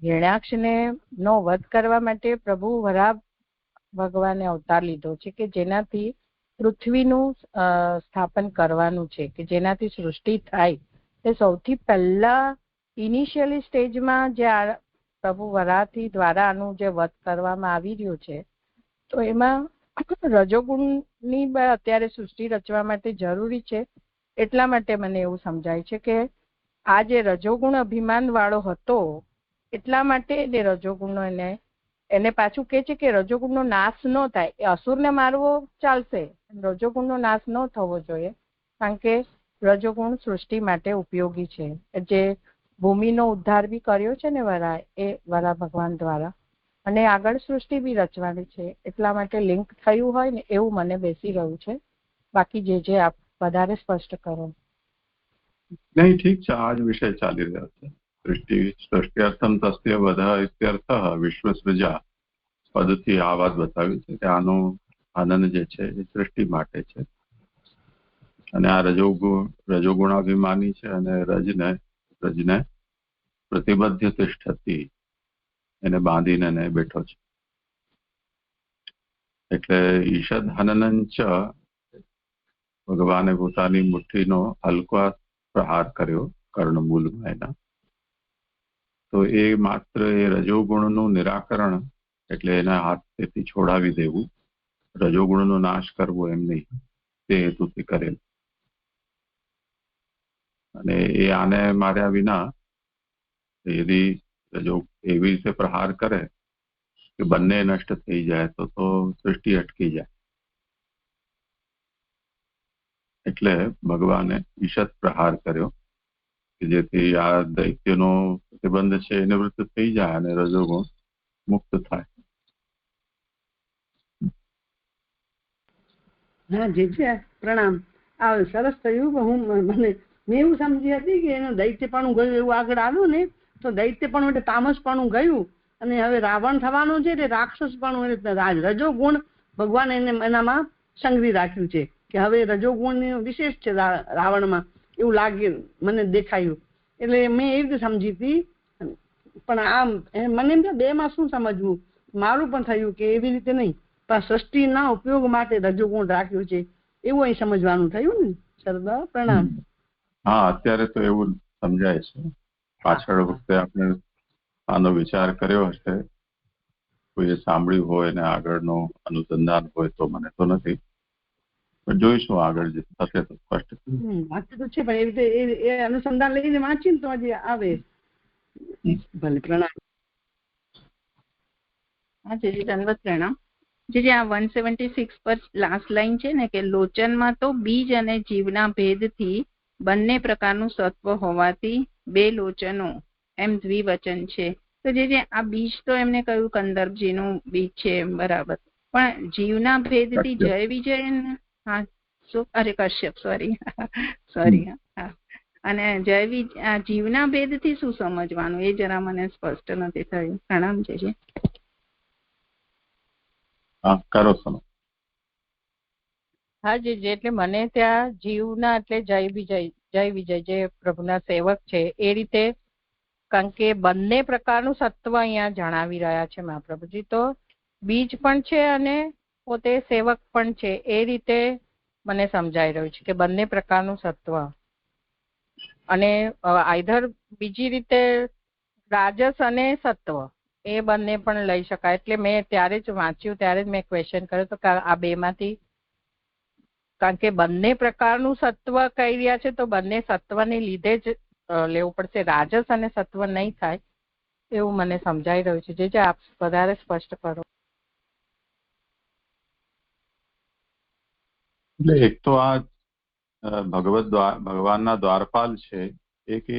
Speaker 2: હિરણ્યાક્ષને નો વધ કરવા માટે પ્રભુ વરાહ ભગવાને અવતાર લીધો છે, કે જેનાથી પૃથ્વીનું સ્થાપન કરવાનું છે, કે જેનાથી સૃષ્ટિ થાય. તે સૌથી પહેલા ઇનિશિયલી સ્ટેજમાં જે આ પ્રભુ વરાહથી દ્વારા આનું જે વધ કરવામાં આવી રહ્યું છે, તો એમાં રજોગુણની અત્યારે સૃષ્ટિ રચવા માટે જરૂરી છે. એટલા માટે મને એવું સમજાય છે કે આ જે રજોગુણ અભિમાન વાળો હતો, એટલા માટે એ રજોગુણનો એને પાછું કે છે કે રજોગુણનો નાશ ન થાય. એ અસુરને મારવો ચાલશે, રજોગુણનો નાશ ન થવો જોઈએ, કારણ કે રજોગુણ સૃષ્ટિ માટે ઉપયોગી છે. જે ભૂમિનો ઉદ્ધાર બી કર્યો છે ને વરાહ, એ વરાહ ભગવાન દ્વારા, અને આગળ સૃષ્ટિ બી રચવાની છે. એટલા માટે લિંક થયું હોય ને એવું મને બેસી રહ્યું છે. બાકી જે આપ વધારે સ્પષ્ટ કરો.
Speaker 1: નહીં, ઠીક છે. આ જ વિષય ચાલી રહ્યો છે. સૃષ્ટિ અર્થમ તસ્ય વધ ઇત્યર્થઃ વિશ્વસૃજા પદથી આ વાત બતાવી છે કે આનો આનંદ જે છે એ સૃષ્ટિ માટે છે, અને આ રજોગુણાભિમાની છે, અને રજને પ્રતિબદ્ધ તિષ્ઠતી, એને બાંધીને એને બેઠો છે. એટલે ઈષદ હનનંચ, ભગવાને પોતાની મુઠ્ઠીનો હલકો પ્રહાર કર્યો કર્ણમૂલમાં એના, તો એ માત્ર એ રજોગુણનું નિરાકરણ, એટલે એના હાથથી છોડાવી દેવું, રજોગુણનો નાશ કરવો એમ નહીં, તે હેતુથી કરેલ. અને એ આને માર્યા વિના એવી રીતે પ્રહાર કરે કે બંને નષ્ટ થઈ જાય તો સૃષ્ટિ અટકી જાય. એટલે ભગવાને ઈષદ પ્રહાર કર્યો કે જેથી આ દૈત્યનો પ્રતિબંધ છે એ નિવૃત્ત થઈ જાય અને રજોગુણ મુક્ત થાય.
Speaker 7: હા જે પ્રણામ. આ સરસ થયું. મેં એવું સમજી હતી કે એનું દૈત્યપણું ગયું, એવું આગળ આવ્યું ને તો દૈત્યપણું એટલે તામસપણું ગયું, અને હવે રાવણ થવાનું છે એટલે રાક્ષસપણું, એટલે રજોગુણ ભગવાન એને એનામાં સંગ્રહી રાખ્યું છે કે હવે રજોગુણ વિશેષ છે રાવણમાં, એવું લાગે મને દેખાયું. એટલે મેં એવી રીતે સમજી હતી. પણ આમ મને એમ બે માં શું સમજવું, મારું પણ થયું કે એવી રીતે નહીં, પણ સૃષ્ટિના ઉપયોગ માટે રજોગુણ રાખ્યું છે એવું અહીં સમજવાનું થયું ને. સરદાર પ્રણામ.
Speaker 1: હા, અત્યારે તો એવું સમજાય છે. પાછળ વખતે આપણે આનો વિચાર કર્યો હશે, કોઈએ સાંભળ્યું હોય ને આગળનો અનુસંધાન હોય તો, મને તો નથી, પણ જોઈશું આગળ જે થશે તો સ્પષ્ટ.
Speaker 7: વાંચતું તો છે પણ એવી રીતે એ અનુસંધાન લઈને વાંચીને તો હજી આવે. ભલે પ્રણામ.
Speaker 2: હા જી ધન્યવાદ પ્રણામ. જે આ 176 પર લાસ્ટ લાઈન છે ને કે લોચનમાં તો બીજ અને જીવના ભેદથી બંને પ્રકારનું સત્વ હોવાથી બે લોચનો એમ દ્વિવચન છે. તો જે આ બીજ તો એમને કહ્યું કંદર્પજીનું બીજ છે બરાબર, પણ જીવના ભેદથી જય વિજય, હા અરે કશ્યપ સોરી હા, અને જીવના ભેદથી શું સમજવાનું એ જરા મને સ્પષ્ટ નથી થયું. પ્રણામ છે.
Speaker 1: કરો સમજ.
Speaker 2: હા જી, એટલે મને ત્યાં જીવના એટલે જય વિજય જે પ્રભુના સેવક છે એ રીતે, કારણ કે બંને પ્રકારનું સત્વ અહીંયા જણાવી રહ્યા છે મહાપ્રભુજી, તો બીજ પણ છે અને પોતે સેવક પણ છે એ રીતે મને સમજાઈ રહ્યું છે કે બંને પ્રકારનું સત્વ, અને આઈધર બીજી રીતે રાજસ અને સત્વ એ બંને પણ લઈ શકાય. એટલે મેં ત્યારે જ વાંચ્યું ત્યારે જ મેં ક્વેશ્ચન કર્યો તો આ બે માંથી, કારણ કે બંને પ્રકારનું સત્વ કહી રહ્યા છે તો બંને સત્વને લીધે જ લેવું પડશે, રાજસ અને સત્વ નહીં થાય એવું મને સમજાઈ રહ્યું છે. જે આપ વધારે સ્પષ્ટ કરો.
Speaker 1: એટલે એક તો આ ભગવાનના દ્વારપાલ છે એ કે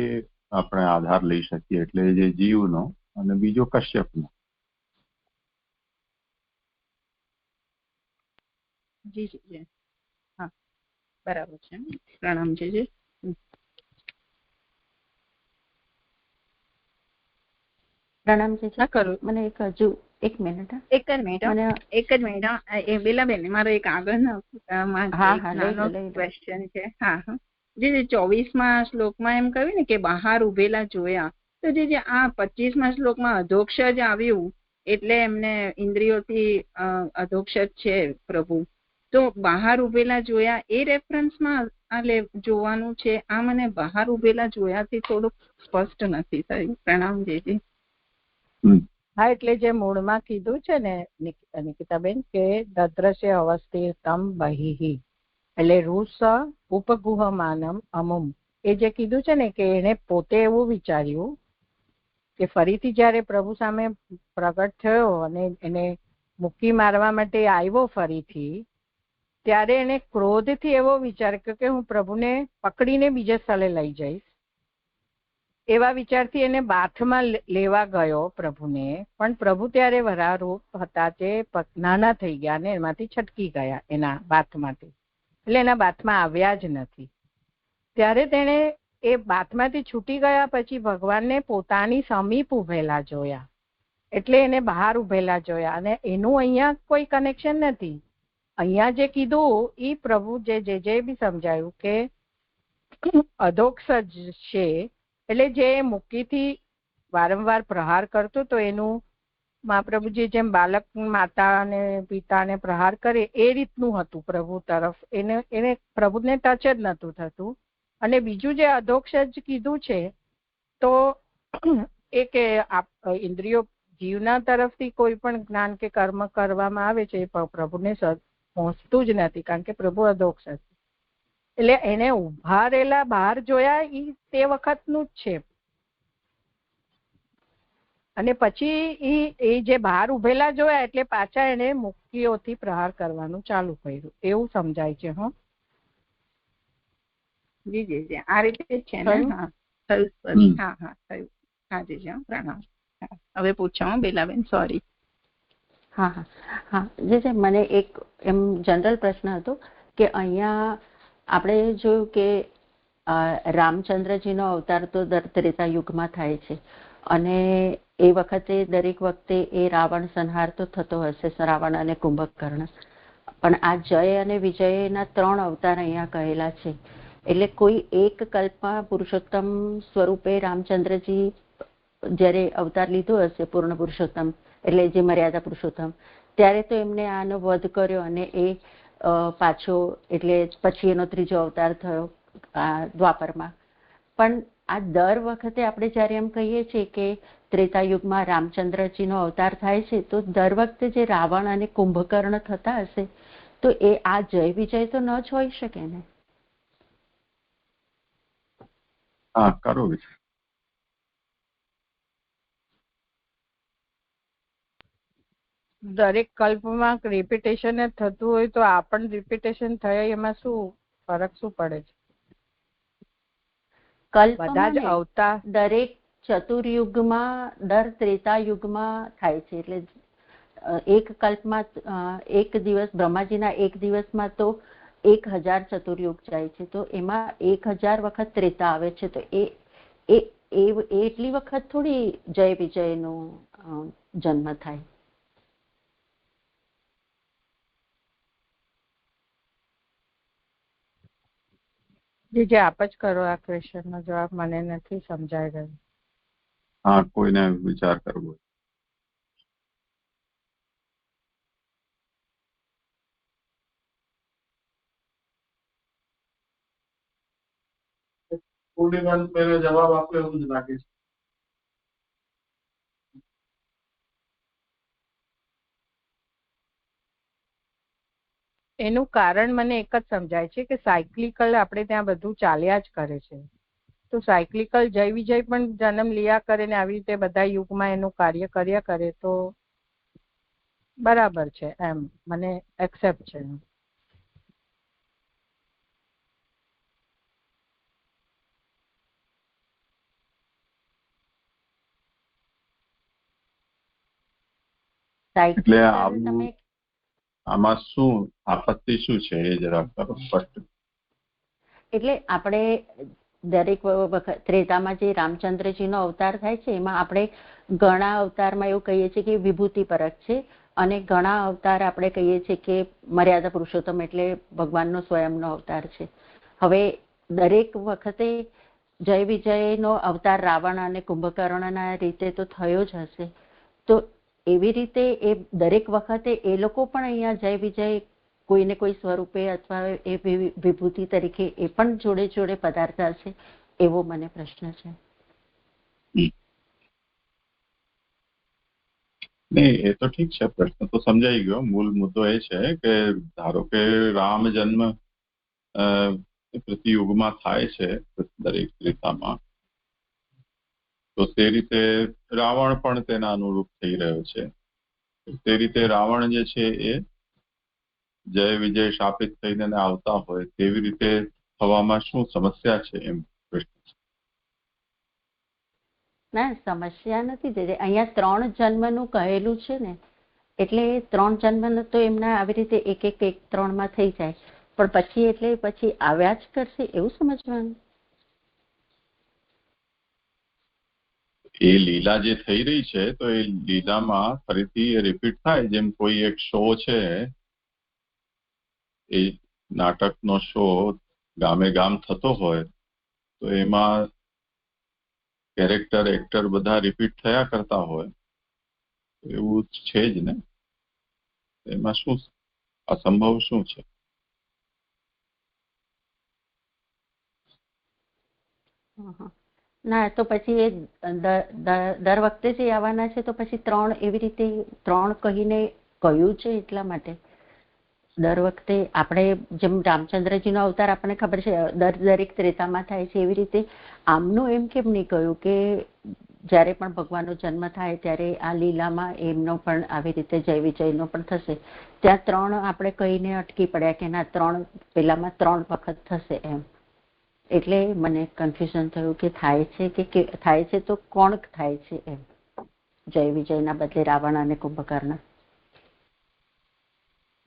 Speaker 1: આપણે આધાર લઈ શકીએ, એટલે જે જીવનો, અને બીજો કશ્યપનો.
Speaker 2: જી જી હા બરાબર છે. પ્રણામ છે.
Speaker 6: પ્રણામ છે.
Speaker 2: હા કરું.
Speaker 6: મને હજુ એક જ મિનિટ
Speaker 2: બેલાબેન, મારો એક આગળનો ક્વેશ્ચન છે. હા હા, જે 24મા શ્લોકમાં એમ કહ્યું ને કે બહાર ઉભેલા જોયા, તો જે આ 25મા શ્લોકમાં અધોક્ષજ આવ્યું એટલે એમને ઇન્દ્રિયોથી અધોક્ષજ છે પ્રભુ, તો બહાર ઉભેલા જોયા એ રેફરન્સમાં જોવાનું છે. આ મને બહાર ઉભેલા જોયાથી થોડુંક સ્પષ્ટ નથી થયું. પ્રણામ જેજી. હા, એટલે જે મૂળમાં કીધું છે ને નિકિતાબેન કે દદ્રશ્ય અવસ્થિતમ બહિઃ, એટલે રૂસ ઉપગુહમાનમ અમુમ, એ જે કીધું છે ને કે એને પોતે એવું વિચાર્યું કે ફરીથી જયારે પ્રભુ સામે પ્રગટ થયો અને એને મુક્કી મારવા માટે આવ્યો ફરીથી, ત્યારે એને ક્રોધથી એવો વિચાર કર્યો કે હું પ્રભુને પકડીને બીજે સ્થળે લઈ જઈશ. એવા વિચારથી એને બાથમાં લેવા ગયો પ્રભુને, પણ પ્રભુ ત્યારે વરાહરૂપ હતા તે નાના થઈ ગયા અને એમાંથી છટકી ગયા એના બાથમાંથી, એટલે એના બાથમાં આવ્યા જ નથી. ત્યારે તેણે એ બાથમાંથી છૂટી ગયા પછી ભગવાનને પોતાની સમીપ ઉભેલા જોયા, એટલે એને બહાર ઉભેલા જોયા. અને એનું અહીંયા કોઈ કનેક્શન નથી. અહીંયા જે કીધું એ પ્રભુ જે બી સમજાયું કે અધોક્ષ જ છે, એટલે જે મુક્તિથી વારંવાર પ્રહાર કરતો તો એનું મહાપ્રભુજી જેમ બાલક માતા અને પિતાને પ્રહાર કરે એ રીતનું હતું પ્રભુ તરફ. એને પ્રભુને ટચ જ નતું થતું. અને બીજું જે અધોક્ષ જ કીધું છે તો એ કે ઇન્દ્રિયો જીવના તરફથી કોઈ પણ જ્ઞાન કે કર્મ કરવામાં આવે છે એ પ્રભુને પહોંચતું જ નથી, કારણ કે પ્રભુ અધોક્ષ છે. એટલે એને ઉભા રહેલા બહાર જોયા એ તે વખતનું જ છે. અને પછી એ જે બહાર ઉભેલા જોયા એટલે પાછા એને મુક્તિઓથી પ્રહાર કરવાનું ચાલુ કર્યું, એવું સમજાય છે.
Speaker 8: જી જી જી, આ રીતે જ છે ને? હા થયું. હા હા થયું. હા જી જી, પ્રણામ. હવે પૂછો બેલાબેન, સોરી.
Speaker 6: હા હા હા જે મને એક એમ જનરલ પ્રશ્ન હતો કે અહીંયા આપણે જોયું કે રામચંદ્રજીનો અવતાર તો ત્રેતા યુગમાં થાય છે, અને એ વખતે દરેક વખતે એ રાવણ સંહાર તો થતો હશે, રાવણ અને કુંભકર્ણ. પણ આ જય અને વિજયના 3 અવતાર અહીંયા કહેલા છે. એટલે કોઈ એક કલ્પમાં પુરુષોત્તમ સ્વરૂપે રામચંદ્રજી જ્યારે અવતાર લીધો હશે, પૂર્ણ પુરુષોત્તમ એટલે જે મર્યાદા પુરુષોત્તમ, ત્યારે તો એમને આનો વધ કર્યો અને એ પાછો એટલે પછી એનો 3જો અવતાર થયો દ્વાપરમાં. પણ આ દર વખતે આપણે જ્યારે એમ કહીએ છીએ કે ત્રેતાયુગમાં રામચંદ્રજીનો અવતાર થાય છે, તો દર વખતે જે રાવણ અને કુંભકર્ણ થતા હશે તો એ આ જય વિજય તો ન જ હોઈ શકે ને?
Speaker 1: હા, કરો.
Speaker 2: દરેક કલ્પમાં રિપીટેશન જ થતું હોય તો આ પણ રિપીટેશન થયા, એમાં શું ફરક શું પડે છે? બધા જ અવતાર
Speaker 6: દરેક ચતુર્યુગમાં દર ત્રેતાયુગમાં થાય છે. એટલે એક કલ્પમાં એક દિવસ, બ્રહ્માજીના એક દિવસમાં તો 1000 ચતુર્યુગ જાય છે, તો એમાં 1000 વખત ત્રેતા આવે છે. તો એ એટલી વખત થોડી જય વિજયનો જન્મ થાય.
Speaker 2: જે આપ જ કરો આ ક્વેશ્ચનનો જવાબ, મને નથી સમજાય રહ્યો.
Speaker 1: હા, કોઈને વિચાર કરવો.
Speaker 4: જવાબ આપ્યો એવું જ લાગે છે.
Speaker 2: એનું કારણ મને એક જ સમજાય છે કે સાયક્લિકલ આપણે ત્યાં બધું ચાલ્યા જ કરે છે. તો સાયક્લિકલ જય વિજય પણ જન્મ લીયા કરે ને આવી રીતે બધા યુગમાં એનું કાર્ય કર્યા કરે તો બરાબર છે, એમ મને એક્સેપ્ટ છે.
Speaker 1: એટલે આમાં શું આપત્તિ શું છે એ જરા કરો સ્પષ્ટ.
Speaker 6: એટલે આપણે દરેક વખત ત્રેતામાં જે રામચંદ્રજીનો અવતાર થાય છે એમાં આપણે ઘણા અવતારમાં એવું કહીએ છીએ કે વિભૂતિ પરક છે, અને ઘણા અવતાર આપણે કહીએ છીએ કે મર્યાદા પુરુષોત્તમ એટલે ભગવાનનો સ્વયંનો અવતાર છે. હવે દરેક વખતે જય વિજયનો અવતાર રાવણ અને કુંભકર્ણના રીતે તો થયો જ હશે, તો એવી રીતે એ દરેક વખતે એ લોકો પણ અહીંયા જય વિજય કોઈને કોઈ સ્વરૂપે અથવા એ વિભૂતિ તરીકે એ પણ જોડે જોડે પધારતા છે, એવો મને પ્રશ્ન છે.
Speaker 1: નહીં, એ તો ઠીક છે, પ્રશ્ન તો સમજાઈ ગયો. મૂળ મુદ્દો એ છે કે ધારો કે રામ જન્મ પ્રતિયુગમાં થાય છે દરેક ત્રેતામાં, તો તે રીતે રાવણ પણ તેના અનુરૂપ થઈ રહ્યો છે. તે રીતે રાવણ જે છે એ જય વિજય શાપિત થઈને આવતા હોય તેવી રીતે થવામાં શું સમસ્યા છે એમ પ્રશ્ન છે.
Speaker 6: ના, સમસ્યા નથી. અહીંયા 3 જન્મનું કહેલું છે ને, એટલે 3 જન્મ તો એમના આવી રીતે એક 3માં થઈ જાય, પણ પછી એટલે પછી આવ્યા જ કરશે એવું સમજવાનું.
Speaker 1: એ લીલા જે થઈ રહી છે તો એ લીલામાં ફરીથી એ રિપીટ થાય, જેમ કોઈ એક શો છે, એ નાટકનો શો ગામે ગામ થતો હોય તો એમાં કેરેક્ટર એક્ટર બધા રિપીટ થયા કરતા હોય, એવું છે જ ને. એમાં શું અસંભવ શું છે?
Speaker 6: ના, તો પછી એ દર વખતે જે આવવાના છે તો પછી 3 એવી રીતે 3 કહીને કહ્યું છે એટલા માટે દર વખતે આપણે જેમ રામચંદ્રજીનો અવતાર આપણને ખબર છે દરેક ત્રેતામાં થાય છે, એવી રીતે આમનું એમ કેમ નહીં કહ્યું કે જ્યારે પણ ભગવાનનો જન્મ થાય ત્યારે આ લીલામાં એમનો પણ આવી રીતે જય વિજયનો પણ થશે. ત્યાં 3 આપણે કહીને અટકી પડ્યા કે ના 3 પેલામાં 3 વખત થશે એમ. એટલે મને કન્ફ્યુઝન થયું કે થાય છે કે થાય છે તો કોણ થાય છે એમ, જય વિજયના બદલે રાવણ અને કુંભકર્ણ.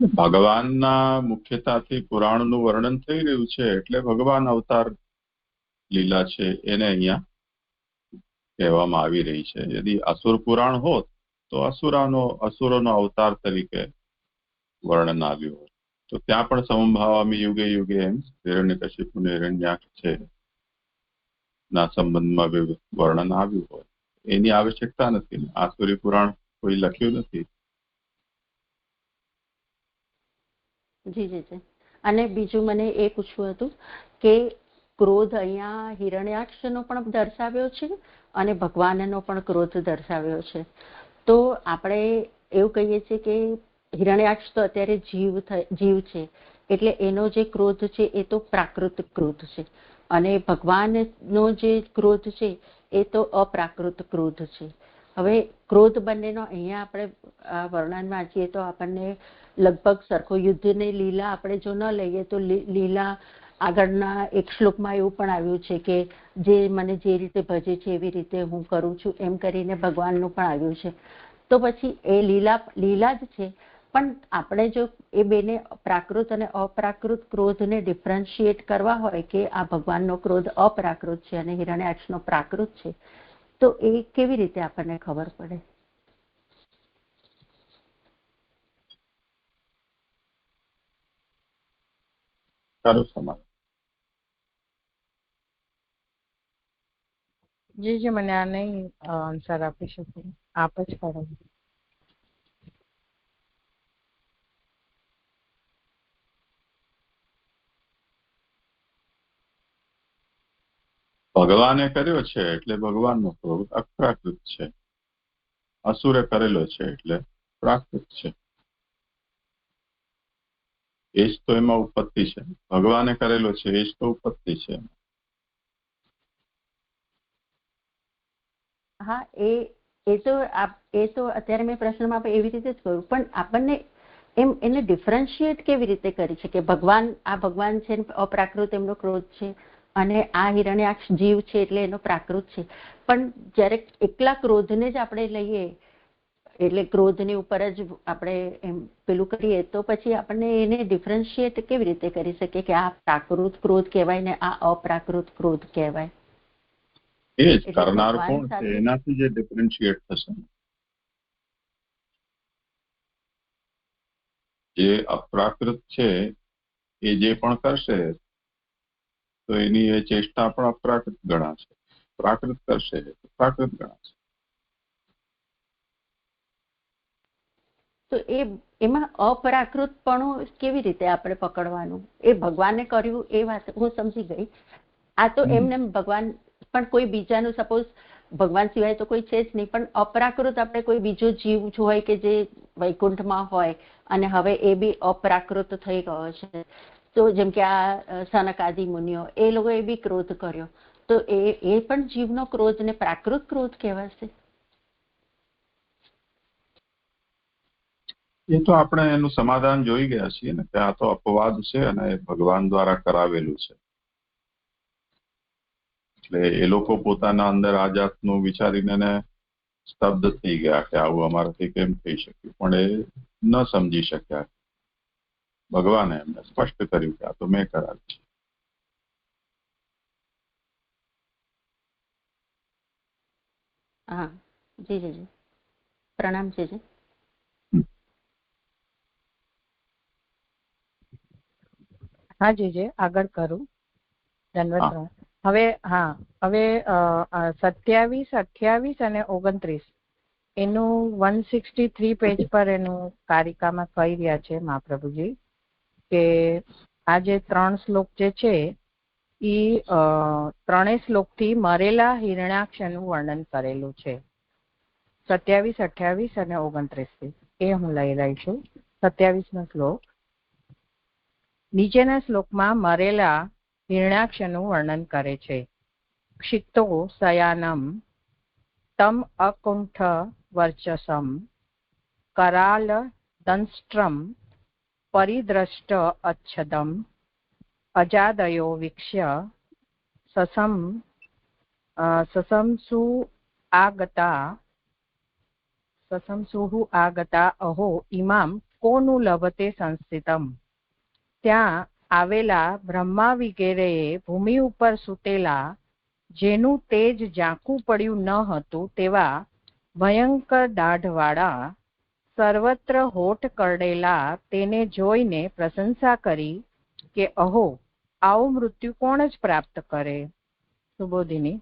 Speaker 1: ભગવાનના મુખ્યતાથી પુરાણનું વર્ણન થઈ રહ્યું છે એટલે ભગવાન અવતાર લીલા છે એને અહીંયા કહેવામાં આવી રહી છે. યદિ અસુર પુરાણ હોત તો અસુરોનો અવતાર તરીકે વર્ણન આવ્યું હોત તો ત્યાં પણ સમભાવામી યુગે યુગે એમ હિરણ્યકશિપુ અને હિરણ્યાક્ષ છે ના સંબંધમાં વર્ણન આવ્યું હોય. એની આવશ્યકતા નથી. આસુરી પુરાણ કોઈ લખ્યું નથી.
Speaker 6: જી જી જી. અને બીજું મને એ પૂછવું હતું કે ક્રોધ અહીંયા હિરણ્યાક્ષનો પણ દર્શાવ્યો છે અને ભગવાનનો પણ ક્રોધ દર્શાવ્યો છે. તો આપણે એવું કહીએ છીએ કે હિરણ્યાક્ષ તો અત્યારે જીવ છે એટલે એનો જે ક્રોધ છે એ તો પ્રાકૃતિક ક્રોધ છે અને ભગવાનનો જે ક્રોધ છે એ તો અપ્રાકૃત ક્રોધ છે. હવે ક્રોધ બંનેનો અહીંયા આપણે વર્ણન વાંચીએ તો આપણને લગભગ સરખો યુદ્ધની લીલા આપણે જો ન લઈએ તો લીલા આગળના એક શ્લોકમાં એવું પણ આવ્યું છે કે જે મને જે રીતે ભજે છે એવી રીતે હું કરું છું એમ કરીને ભગવાનનું પણ આવ્યું છે. તો પછી એ લીલા જ છે, પણ આપણે જો એ બેને પ્રાકૃત અને અપ્રાકૃત ક્રોધને ડિફરન્શિએટ કરવા હોય કે આ ભગવાનનો ક્રોધ અપ્રાકૃત છે અને હિરણ્યાક્ષનો પ્રાકૃત છે, તો એ કેવી રીતે આપણને ખબર પડે?
Speaker 1: સારું સમાજ.
Speaker 2: જી મને આ નહીં આન્સર આપી શકું, આપ જ કરો.
Speaker 1: ભગવાને કર્યો છે એટલે ભગવાનનો ક્રોધ અપ્રાકૃત છે, અસુરે કરેલો છે એટલે પ્રાકૃત છે. એ જ તો એમાં ઉત્પત્તિ છે. ભગવાને કરેલો છે એ જ તો ઉત્પત્તિ છે.
Speaker 6: હા, એ તો અત્યારે મેં પ્રશ્નમાં એવી રીતે જ કહ્યું, પણ આપણને એમ એને ડિફરન્શિએટ કેવી રીતે કરી છે કે ભગવાન છે અપ્રાકૃત એમનો ક્રોધ છે અને આ હિરણ્યાક્ષ જીવ છે એટલે એનો પ્રાકૃત છે. પણ જ્યારે એકલા ક્રોધને જ આપણે લઈએ એટલે ક્રોધની ઉપર જ આપણે એમ પેલું કરીએ તો પછી આપણને એને ડિફરન્શિએટ કેવી રીતે કરી શકીએ કે આ પ્રાકૃત ક્રોધ કહેવાય ને આ અપ્રાકૃત ક્રોધ કહેવાય?
Speaker 1: એ જ કરનાર કોણ છે એનાથી જે ડિફરન્શિએટ થશે. જે અપ્રાકૃત છે એ જે પણ કરશે તો એની એ ચેષ્ટા પણ અપ્રાકૃત ગણાશે, પ્રાકૃત કરશે તો પ્રાકૃત ગણાશે.
Speaker 6: તો એમાં અપ્રાકૃતપણું કેવી રીતે આપણે પકડવાનું? એ ભગવાને કર્યું એ વાત હું સમજી ગઈ. આ તો એમને ભગવાન પણ કોઈ બીજાનું સપોઝ ભગવાન સિવાય તો કોઈ છે જ નહીં, પણ અપ્રાકૃત આપણે કોઈ બીજો જીવ હોય કે જે વૈકુંઠમાં હોય અને હવે એ બી અપ્રાકૃત થઈ ગયો છે, તો જેમ કે આ સનકાદિ મુનિઓ એ લોકોએ બી ક્રોધ કર્યો, તો એ પણ જીવનો ક્રોધ ને પ્રાકૃત ક્રોધ કહેવાશે?
Speaker 1: એ તો આપણે એનું સમાધાન જોઈ ગયા છીએ ને કે આ તો અપવાદ છે અને ભગવાન દ્વારા કરાવેલું છે. એટલે એ લોકો પોતાના અંદર આ જાતનું વિચારીને સ્તબ્ધ થઈ ગયા કે આવું અમારાથી કેમ થઈ શક્યું, પણ એ ન સમજી શક્યા. ભગવાને એમને સ્પષ્ટ કર્યું કે આ તો મેં કરાવ્યું છે.
Speaker 6: હા જી જી જી પ્રણામ જી જી.
Speaker 2: હા જીજે આગળ કરું. દંડવત પ્રણામ. હવે હા હવે 27, 28 અને 29 એનું 163 પેજ પર એનું કારિકામાં કહી રહ્યા છે મહાપ્રભુજી કે આ જે 3 શ્લોક જે છે એ 3 શ્લોકથી મરેલા હિરણ્યાક્ષનું વર્ણન કરેલું છે. 27, 28 અને 29 એ હું લઈ રહી છું. 27નો શ્લોક. નીચેના શ્લોકમાં મરેલા હિરણ્યાક્ષનું વર્ણન કરે છે. ક્ષિપ્તો શયાનમ તમ અકુંઠ વર્ચસમ કરાલ દંષ્ટ્રમ પરિદ્રષ્ટ અચ્છદમ અજાદયો વીક્ષ્ય સસંસુ આગતા અહો ઇમામ કોનું લભતે સંસ્થિતમ. ત્યાં આવેલા બ્રહ્મા વિગેરેએ ભૂમિ ઉપર સૂતેલા જેનું તેજ ઝાંખું પડ્યું ન હતું તેવા ભયંકર દાઢવાળા સર્વત્ર હોઠ કરડેલા તેને જોઈને પ્રશંસા કરી કે અહો આવું મૃત્યુ કોણ જ પ્રાપ્ત કરે. સુબોધિની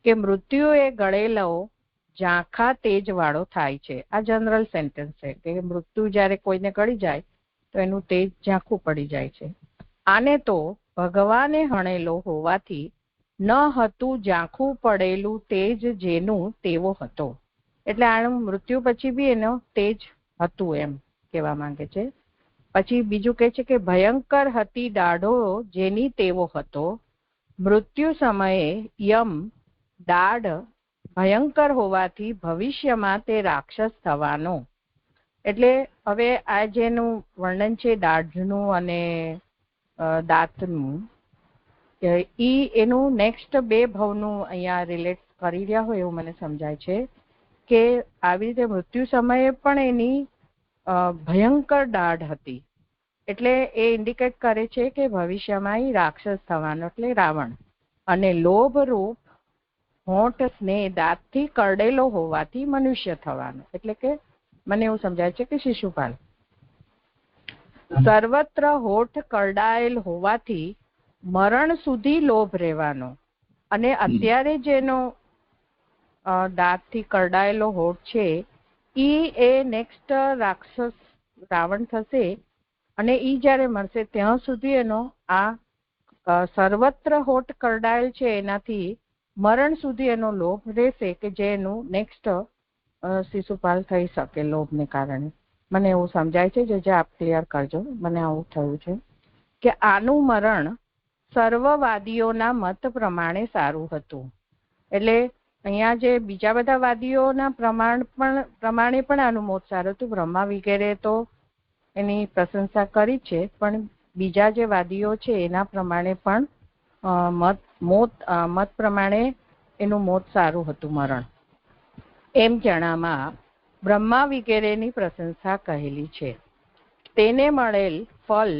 Speaker 2: કે મૃત્યુ એ ગળેલો ઝાંખા તેજ વાળો થાય છે. આ જનરલ સેન્ટેન્સ છે કે મૃત્યુ જ્યારે કોઈને ગળી જાય તો એનું તેજ ઝાંખું પડી જાય છે. આને તો ભગવાને હણેલો હોવાથી ન હતું ઝાંખું પડેલું તેજ જેનું તેવો હતો. એટલે આનું મૃત્યુ પછી બી એનો તેજ હતું એમ કહેવા માંગે છે. પછી બીજું કહે છે કે ભયંકર હતી દાઢો જેની તેવો હતો. મૃત્યુ સમયે યમ દાઢ ભયંકર હોવાથી ભવિષ્યમાં તે રાક્ષસ થવાનો. એટલે હવે આ જેનું વર્ણન છે દાઢનું અને દાંતનું એનું નેક્સ્ટ 2 ભવનું અહીંયા રિલેટ કરી રહ્યા હોય એવું મને સમજાય છે કે આવી રીતે મૃત્યુ સમયે પણ એની ભયંકર દાઢ હતી. એટલે એ ઇન્ડિકેટ કરે છે કે ભવિષ્યમાં એ રાક્ષસ થવાનો એટલે રાવણ. અને લોભ રૂપ હોઠ સ્નેહ દાંતથી કરડેલો હોવાથી મનુષ્ય થવાનો. એટલે કે મને એવું સમજાય છે કે શિશુપાલ. સર્વત્ર હોઠ કરડાયેલ હોવાથી મરણ સુધી લોભ રહેવાનો. અને અત્યારે જેનો દાંતથી કરડાયેલો હોઠ છે એ નેક્સ્ટ રાક્ષસ રાવણ થશે અને ઈ જ્યારે મળશે ત્યાં સુધી એનો આ સર્વત્ર હોઠ કરડાયેલ છે એનાથી મરણ સુધી એનો લોભ રહેશે કે જે એનું નેક્સ્ટ શિશુપાલ થઈ શકે લોભને કારણે. મને એવું સમજાય છે જે આપ ક્લિયર કરજો. મને આવું થયું છે કે આનું મરણ સર્વવાદીઓના મત પ્રમાણે સારું હતું. એટલે અહીંયા જે બીજા બધા વાદીઓના પ્રમાણે પણ આનું મોત સારું હતું. બ્રહ્મા વગેરે તો એની પ્રશંસા કરી છે પણ બીજા જે વાદીઓ છે એના પ્રમાણે પણ મત પ્રમાણે એનું મોત સારું હતું મરણ. એમ જણામાં બ્રહ્મા વગેરેની પ્રશંસા કહેલી છે. તેને મળેલ ફળ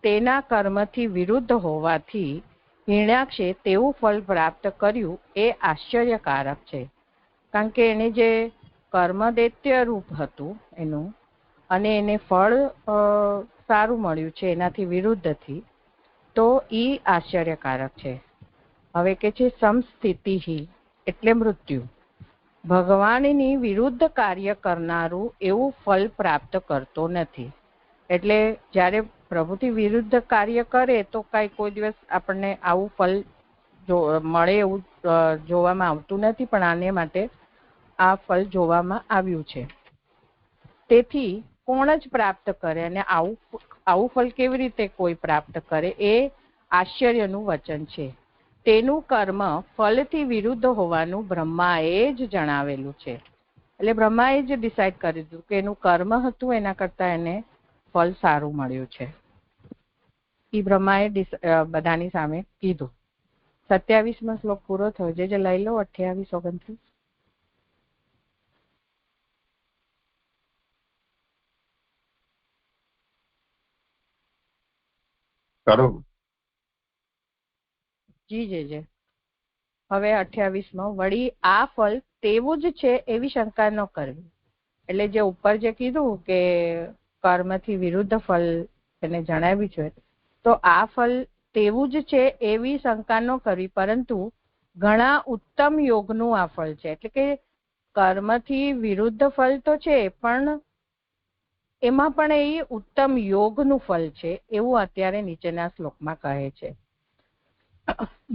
Speaker 2: તેના કર્મથી વિરુદ્ધ હોવાથી હિરણ્યાક્ષે તેવું ફળ પ્રાપ્ત કર્યું એ આશ્ચર્યકારક છે. કારણ કે એને જે કર્મ દૈત્ય રૂપ હતું એનું અને એને ફળ સારું મળ્યું છે એનાથી વિરુદ્ધથી તો એ આશ્ચર્યકારક છે. હવે કે છે સમસ્થિતિ એટલે મૃત્યુ. ભગવાનની વિરુદ્ધ કાર્ય કરનારું એવું ફળ પ્રાપ્ત કરતો નથી. એટલે જ્યારે પ્રભુથી વિરુદ્ધ કાર્ય કરે તો કોઈ દિવસ આપણને આવું ફળ મળે એવું જોવામાં આવતું નથી. પણ આને માટે આ ફળ જોવામાં આવ્યું છે. તેથી કોણ જ પ્રાપ્ત કરે અને આવું ફળ કેવી રીતે કોઈ પ્રાપ્ત કરે એ આશ્ચર્યનું વચન છે. તેનું કર્મ ફળથી વિરુદ્ધ હોવાનું બ્રહ્માએ જ જણાવેલું છે. એટલે બ્રહ્માએ જ ડિસાઈડ કરી દીધું કે એનું કર્મ હતું એના કરતા એને ફળ સારું મળ્યું છે. એ બ્રહ્માએ બધાની સામે કીધું. 27મો શ્લોક પૂરો થયો. જે લઈ લો 28, 29.
Speaker 1: કરો
Speaker 2: જી જે હવે 28મો, વળી આ ફળ તેવું જ છે એવી શંકા ન કરવી. એટલે જે ઉપર જે કીધું કે કર્મથી વિરુદ્ધ ફળ એને જણાવ્યું છે, તો આ ફળ તેવું જ છે એવી શંકા ન કરવી, પરંતુ ઘણા ઉત્તમ યોગનું આ ફળ છે. એટલે કે કર્મથી વિરુદ્ધ ફળ તો છે, પણ એમાં પણ એ ઉત્તમ યોગનું ફળ છે, એવું અત્યારે નીચેના શ્લોકમાં કહે છે.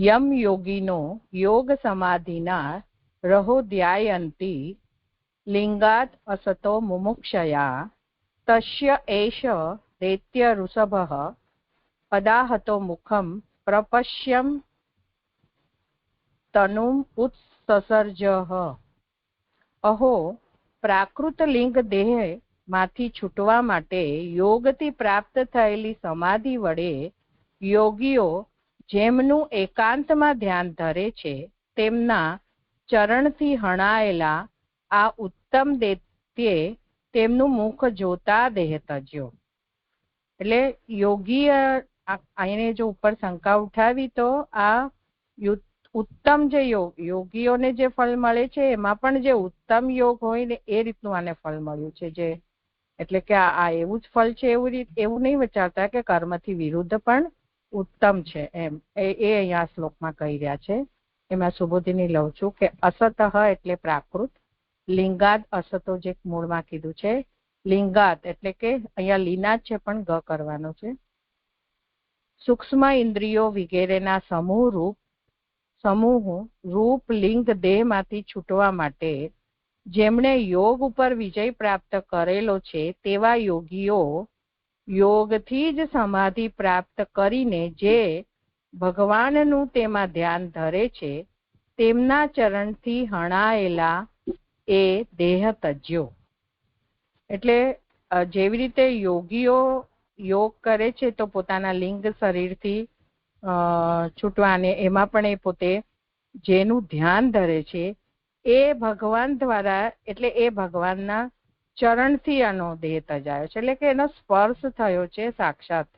Speaker 2: યમ યોગીનો યોગ સમાધિના રહો ધ્યાયંતી લિંગાત અસતો મુમુક્ષયા તસ્ય એષ દૈત્ય ઋષભઃ પદાહતો મુખમ પ્રપશ્યમ તનુમ ઉત્સસર્જઃ. અહો, પ્રાકૃત લિંગ દેહ માંથી છૂટવા માટે યોગથી પ્રાપ્ત થયેલી સમાધિ વડે યોગીઓ જેમનું એકાંતમાં ધ્યાન ધરે છે, તેમના ચરણથી હણાયેલા આ ઉત્તમ દૈત્યે તેમનું મુખ જોતા દેહ તજ્યો. એટલે યોગી એને જો ઉપર શંકા ઉઠાવી, તો આ ઉત્તમ જે યોગીઓને જે ફળ મળે છે એમાં પણ જે ઉત્તમ યોગ હોય ને એ રીતનું આને ફળ મળ્યું છે. જે એટલે કે આ એવું જ ફળ છે એવું નહીં વિચારતા કે કર્મથી વિરુદ્ધ પણ ઉત્તમ છે એમ. એ અહીંયા શ્લોકમાં કહી રહ્યા છે. એમાં સુબોધિની લઉં છું કે અસતઃ એટલે પ્રાકૃત, લિંગાદ અસતો જે મૂળમાં કીધું છે, લિંગાત એટલે કે અહીંયા લીનાદ છે પણ ગ કરવાનો છે. સૂક્ષ્મ ઇન્દ્રિયો વગેરેના સમૂહ રૂપ લિંગ દેહમાંથી છૂટવા માટે જેમણે યોગ ઉપર વિજય પ્રાપ્ત કરેલો છે તેવા યોગીઓ યોગથી જ સમાધિ પ્રાપ્ત કરીને જે ભગવાનનું તેમાં ધ્યાન ધરે છે, તેમના ચરણથી હણાયેલા એ દેહ તજ્યો. એટલે જેવી રીતે યોગીઓ યોગ કરે છે તો પોતાના લિંગ શરીરથી છૂટવાને એમાં પણ એ પોતે જેનું ધ્યાન ધરે છે એ ભગવાન દ્વારા, એટલે એ ભગવાનના ચરણથી આનો દેહ તજાયો છે, એટલે કે એનો સ્પર્શ થયો છે સાક્ષાત.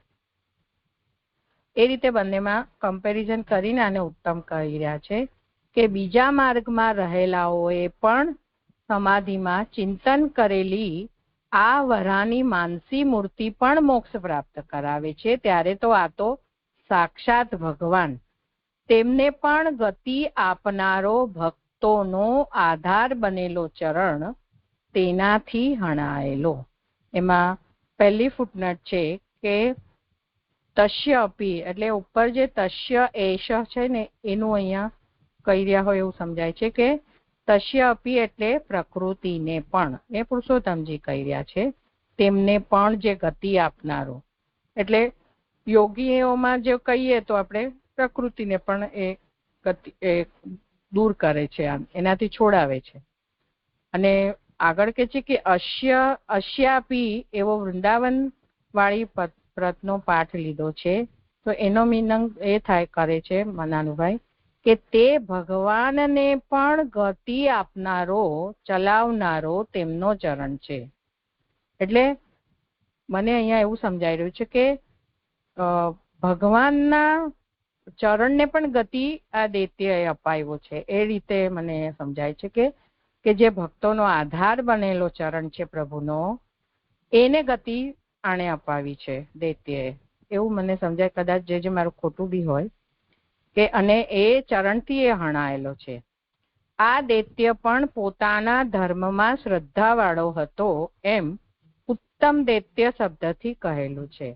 Speaker 2: એ રીતે બંનેમાં કમ્પેરિઝન કરીને આને ઉત્તમ કહી રહ્યા છે કે બીજા માર્ગમાં રહેલાઓએ પણ સમાધિમાં ચિંતન કરેલી આ વરાની માનસી મૂર્તિ પણ મોક્ષ પ્રાપ્ત કરાવે છે, ત્યારે તો આ તો સાક્ષાત ભગવાન તેમને પણ ગતિ આપનારો ભક્તોનો આધાર બનેલો ચરણ તેનાથી હણાયેલો. એમાં પહેલી ફૂટનોટ છે કે તસ્ય અપી, એટલે ઉપર જે તસ્ય એષ છે ને એનું અહીંયા કહી રહ્યા હોય એવું સમજાય છે કે તસ્ય અપી એટલે પ્રકૃતિને પણ, એ પુરુષોત્તમજી કહી રહ્યા છે, તેમને પણ જે ગતિ આપનારો. એટલે યોગીઓમાં જે કહીએ તો આપણે પ્રકૃતિને પણ એ ગતિ દૂર કરે છે, એનાથી છોડાવે છે. અને આગળ કે છે કે અશ્યાપી એવો વૃંદાવન વાળી પ્રતનો પાઠ લીધો છે, તો એનો મીનિંગ એ થાય કરે છે મનાનુભાઈ કે તે ભગવાનને પણ ગતિ આપનારો ચલાવનારો તેમનો ચરણ છે. એટલે મને અહીંયા એવું સમજાઈ રહ્યું છે કે ભગવાનના ચરણને પણ ગતિ આ દૈત્યએ અપાવ્યો છે. એ રીતે મને સમજાય છે કે જે ભક્તોનો આધાર બનેલો ચરણ છે પ્રભુનો, એને ગતિ આણે અપાવી છે દૈત્યએ, એવું મને સમજાય. કદાચ જે મારું ખોટું બી હોય કે અને એ ચરણથી એ હણાયેલો છે. આ દૈત્ય પણ પોતાના ધર્મમાં શ્રદ્ધાવાળો હતો એમ ઉત્તમ દૈત્ય શબ્દથી કહેલું છે.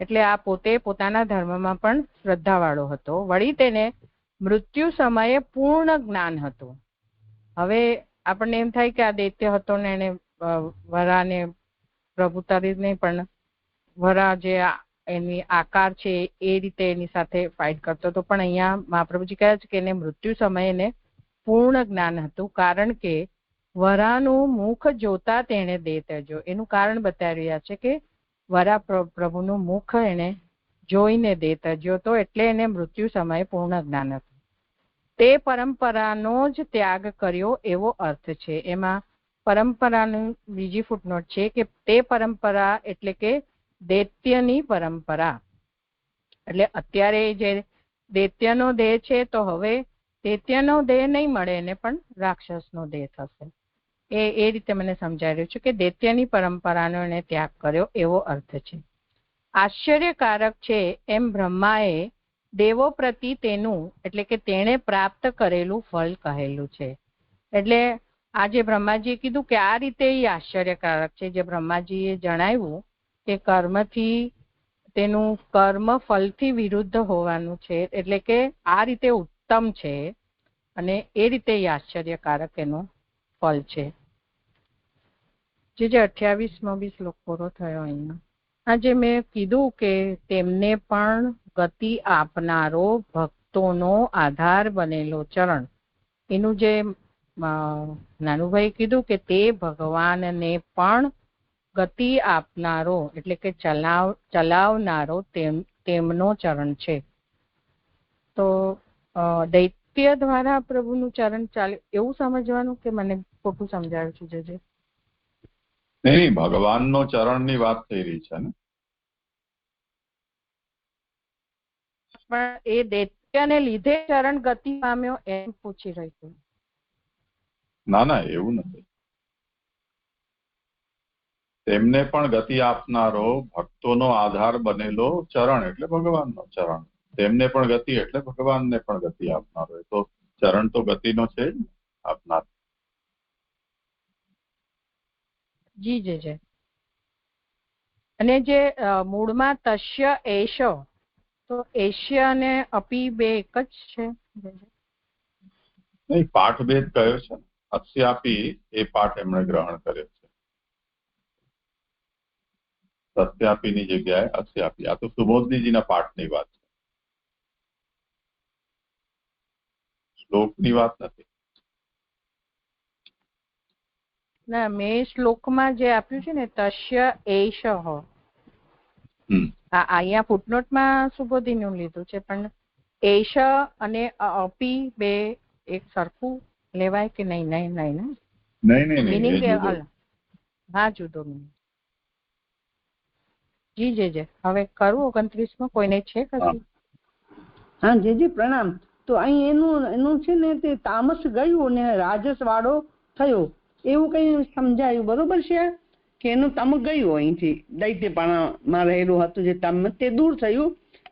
Speaker 2: એટલે આ પોતે પોતાના ધર્મમાં પણ શ્રદ્ધાવાળો હતો, વળી તેને મૃત્યુ સમયે પૂર્ણ જ્ઞાન હતું. હવે આપણને એમ થાય કે આ દૈત્ય હતો ને એને વરાને પ્રભુ તરીને પણ વરા જે એની આકાર છે એ રીતે એની સાથે ફાઇટ કરતો હતો, પણ અહીંયા મહાપ્રભુજી કહે છે કે એને મૃત્યુ સમયે એને પૂર્ણ જ્ઞાન હતું, કારણ કે વરાનું મુખ જોતા તેણે દેહ ત્યજ્યો. એનું કારણ બતાવી રહ્યા છે કે વરા પ્રભુનું મુખ એને જોઈને દેહ ત્યજ્યો હતો, એટલે એને મૃત્યુ સમયે પૂર્ણ જ્ઞાન હતું. તે પરંપરાનો જ ત્યાગ કર્યો એવો અર્થ છે. એમાં પરંપરાનું બીજી ફૂટનોટ છે કે તે પરંપરા એટલે કે દૈત્યની પરંપરા. એટલે અત્યારે જે દૈત્યનો દેહ છે તો હવે દૈત્યનો દેહ નહીં મળે એને, પણ રાક્ષસનો દેહ થશે. એ રીતે મને સમજાઈ રહ્યું છે કે દૈત્યની પરંપરાનો એને ત્યાગ કર્યો, એવો અર્થ છે. આશ્ચર્યકારક છે એમ બ્રહ્માએ દેવો પ્રતિ તેનું એટલે કે તેણે પ્રાપ્ત કરેલું ફળ કહેલું છે. એટલે આજે બ્રહ્માજીએ કીધું કે આ રીતે એ આશ્ચર્યકારક છે, જે બ્રહ્માજીએ જણાવ્યું કે કર્મથી તેનું કર્મ ફળથી વિરુદ્ધ હોવાનું છે, એટલે કે આ રીતે ઉત્તમ છે અને એ રીતે એ આશ્ચર્યકારક એનું ફળ છે. જે 28મો બી શ્લોક પૂરો થયો અહીંયા. આજે મેં કીધું કે તેમને પણ ગતિ આપનારો ભક્તોનો આધાર બનેલો ચરણ, એનું જે નાનુભાઈ કીધું કે તે ભગવાનને પણ ગતિ આપનારો એટલે કે ચલાવનારો તેમનો ચરણ છે. તો દૈત્ય દ્વારા પ્રભુનું ચરણ ચાલે એવું સમજવાનું કે મને ખોટું સમજાવ્યું છે? જે
Speaker 1: નહીં, ભગવાનનો ચરણની વાત થઈ રહી છે ને.
Speaker 2: પણ એ દૈત્યને લીધે ચરણ ગતિ પામ્યો એમ પૂછી રહી છું.
Speaker 1: ના, એવું નથી. તેમને પણ ગતિ આપનારો ભક્તોનો આધાર બનેલો ચરણ એટલે ભગવાનનો ચરણ. તેમને પણ ગતિ એટલે ભગવાનને પણ ગતિ આપનારો. એ તો ચરણ તો ગતિનો છે જ આપનાર.
Speaker 2: જી જે અને જે મૂળમાં તસ્ય એશ, તો એશ્ય અને અપી બે એક જ છે?
Speaker 1: નહીં, પાઠભેદ કયો છે. અસ્યાપી એ પાઠ એમણે ગ્રહણ કર્યો છે. સત્યાપીની જગ્યાએ અસ્યાપી. આ તો સુબોધનીજીના પાઠની વાત છે, શ્લોકની વાત નથી.
Speaker 2: ના, મેં શ્લોકમાં જે આપ્યું છે ને તસ્ય એશ, અહીંયા ફૂટનોટમાં સુબોધીનું લીધું છે, પણ એશ અને અપી બે એક સરખું લેવાય કે નહીં? મિનિંગ હા, જુદો મિનિંગ. જી જે હવે કરું 29માં કોઈને છે કશું?
Speaker 7: હા જે પ્રણામ. તો અહીં એનું છે ને તે તામસ ગયું ને રાજસ વાળો થયો એવું કઈ સમજાયું, બરોબર છે? કે એનું તમ ગયું, અહીંથી દૈત્યપણામાં રહેલું હતું જે તમ તે દૂર થયું,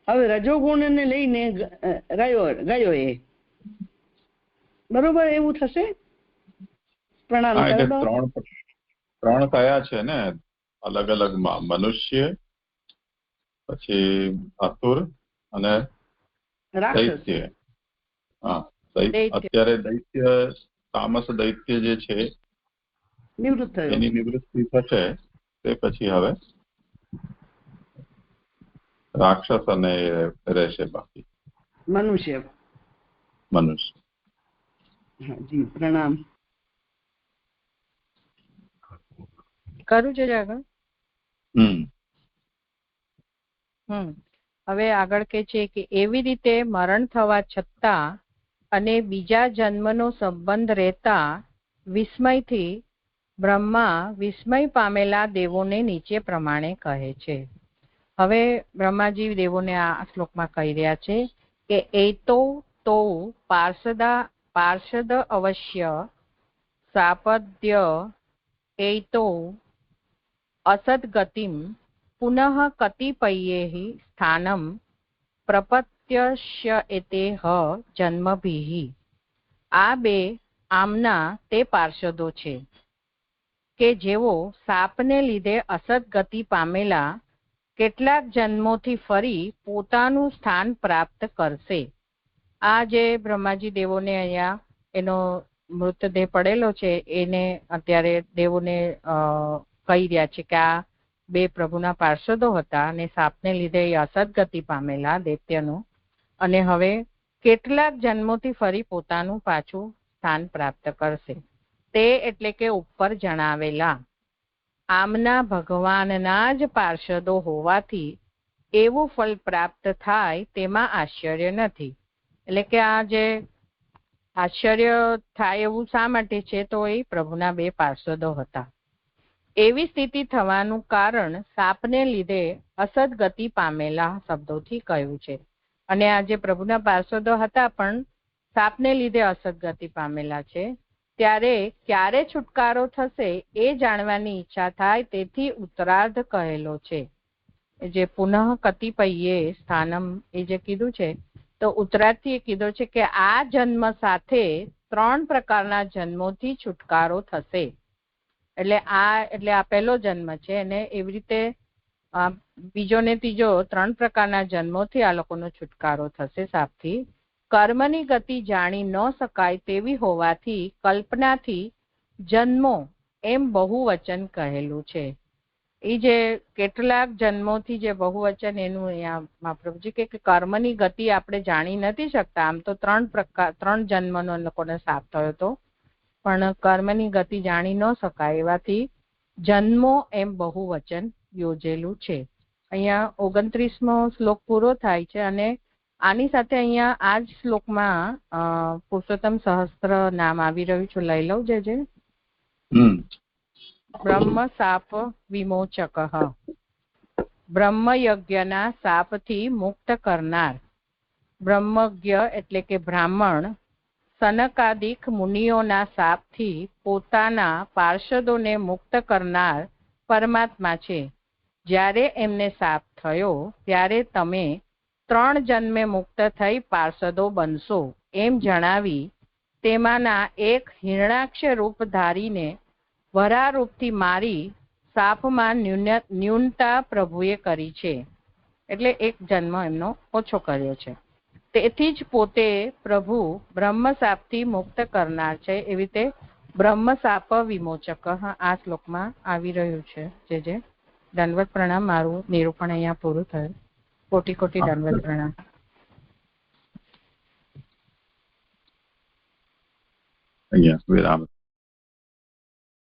Speaker 7: હવે રજોગુણને લઈને ગયો એ, બરોબર? એવું થશે. પ્રણામ.
Speaker 1: ત્રણ કયા છે ને અલગ અલગ, મનુષ્ય, પછી અસુર અને દૈત્ય. અત્યારે દૈત્ય, તામસ દૈત્ય જે છે એની નિવૃત્તિ થશે. તે પછી હવે રાક્ષસ અને રહેશે બાકી મનુષ્ય.
Speaker 7: જી પ્રણામ.
Speaker 2: કરું છે આગળ? હવે આગળ કે છે કે એવી રીતે મરણ થવા છતાં અને બીજા જન્મનો સંબંધ રહેતા વિસ્મયથી બ્રહ્મા વિસ્મય પામેલા દેવોને નીચે પ્રમાણે કહે છે. હવે બ્રહ્માજી દેવોને આ શ્લોકમાં કહી રહ્યા છે કે એતો તો પાર્ષદ અવશ્ય સાપદ્ય એતો અસદ્ગતિમ પુનઃ કતિપયૈઃ સ્થાનમ પ્રપત્યસ્યેતેહ જન્મભિઃ. આ બે આમના તે પાર્ષદો છે કે જેઓ સાપને લીધે અસદ્ગતિ પામેલા કેટલાક જન્મોથી ફરી પોતાનું સ્થાન પ્રાપ્ત કરશે. આ જે બ્રહ્માજી દેવોને અહીંયા એનો મૃતદેહ પડેલો છે એને અત્યારે દેવોને કહી રહ્યા છે કે આ બે પ્રભુના પાર્ષદો હતા અને સાપને લીધે એ અસદગતિ પામેલા દૈત્યનું, અને હવે કેટલાક જન્મોથી ફરી પોતાનું પાછું સ્થાન પ્રાપ્ત કરશે. તે એટલે કે ઉપર જણાવેલા આમના ભગવાનના જ પાર્ષદો હોવાથી એવું ફળ પ્રાપ્ત થાય તેમાં આશ્ચર્ય નથી. એટલે કે આ જે આશ્ચર્ય થાય એવું શા માટે છે? તો એ પ્રભુના બે પાર્ષદો હતા. એવી સ્થિતિ થવાનું કારણ સાપને લીધે અસદગતિ પામેલા શબ્દોથી કહ્યું છે. અને આ જે પ્રભુના પાર્ષદો હતા પણ સાપને લીધે અસદગતિ પામેલા છે, ત્યારે ક્યારે છુટકારો થશે એ જાણવાની ઈચ્છા થાય, તેથી ઉત્તરાર્ધ કહેલો છે. જે પુનઃ કતિપયે સ્થાનમ એ જે કીધું છે, તો ઉત્તરાર્થી એ કીધું છે કે આ જન્મ સાથે 3 પ્રકારના જન્મોથી છુટકારો થશે. એટલે આ પહેલો જન્મ છે, અને એવી રીતે બીજો ને ત્રીજો 3 પ્રકારના જન્મોથી આ લોકોનો છુટકારો થશે સાપથી. કર્મની ગતિ જાણી ન શકાય તેવી હોવાથી કલ્પનાથી જન્મો એમ બહુવચન કહેલું છે. એ જે કેટલાક જન્મોથી જે બહુવચન એનું અહીંયા મહાપ્રભુજી કે કર્મની ગતિ આપણે જાણી નથી શકતા. આમ તો 3 જન્મનો લોકોને સાપ થયો હતો, પણ કર્મની ગતિ જાણી ન શકાય એવાથી જન્મો એમ બહુવચન યોજેલું છે. અહીંયા 29મો શ્લોક પૂરો થાય છે, અને આની સાથે અહીંયા આ જ શ્લોકમાં પુરુષોત્તમ સહસ્ત્ર નામ આવી રહ્યું છે. લઈ લઉં જે બ્રહ્મ સાપ વિમોચક, બ્રહ્મયજ્ઞના સાપથી મુક્ત કરનાર. બ્રહ્મજ્ઞ એટલે કે બ્રાહ્મણ સનકાદિક મુનિઓના સાપથી પોતાના પાર્ષદોને મુક્ત કરનાર પરમાત્મા છે. જ્યારે એમને સાપ થયો ત્યારે તમે 3 જન્મે મુક્ત થઈ પાર્ષદો બનશો એમ જણાવી તેમાંના એક હિરણાક્ષ રૂપ ધારીને વરા રૂપથી મારી સાપમાં ન્યૂનતા પ્રભુએ કરી છે. એટલે એક જન્મ એમનો ઓછો કર્યો છે. તેથી જ પોતે પ્રભુ બ્રહ્મ સાપથી મુક્ત કરનાર છે. એવી રીતે બ્રહ્મ સાપ વિમોચક આ શ્લોકમાં આવી રહ્યું છે. જે દંડવત પ્રણામ. મારું નિરૂપણ અહીંયા પૂરું થયું. કોટી કોટી દંડવત પ્રણામ.
Speaker 1: અહીંયા વિરામ.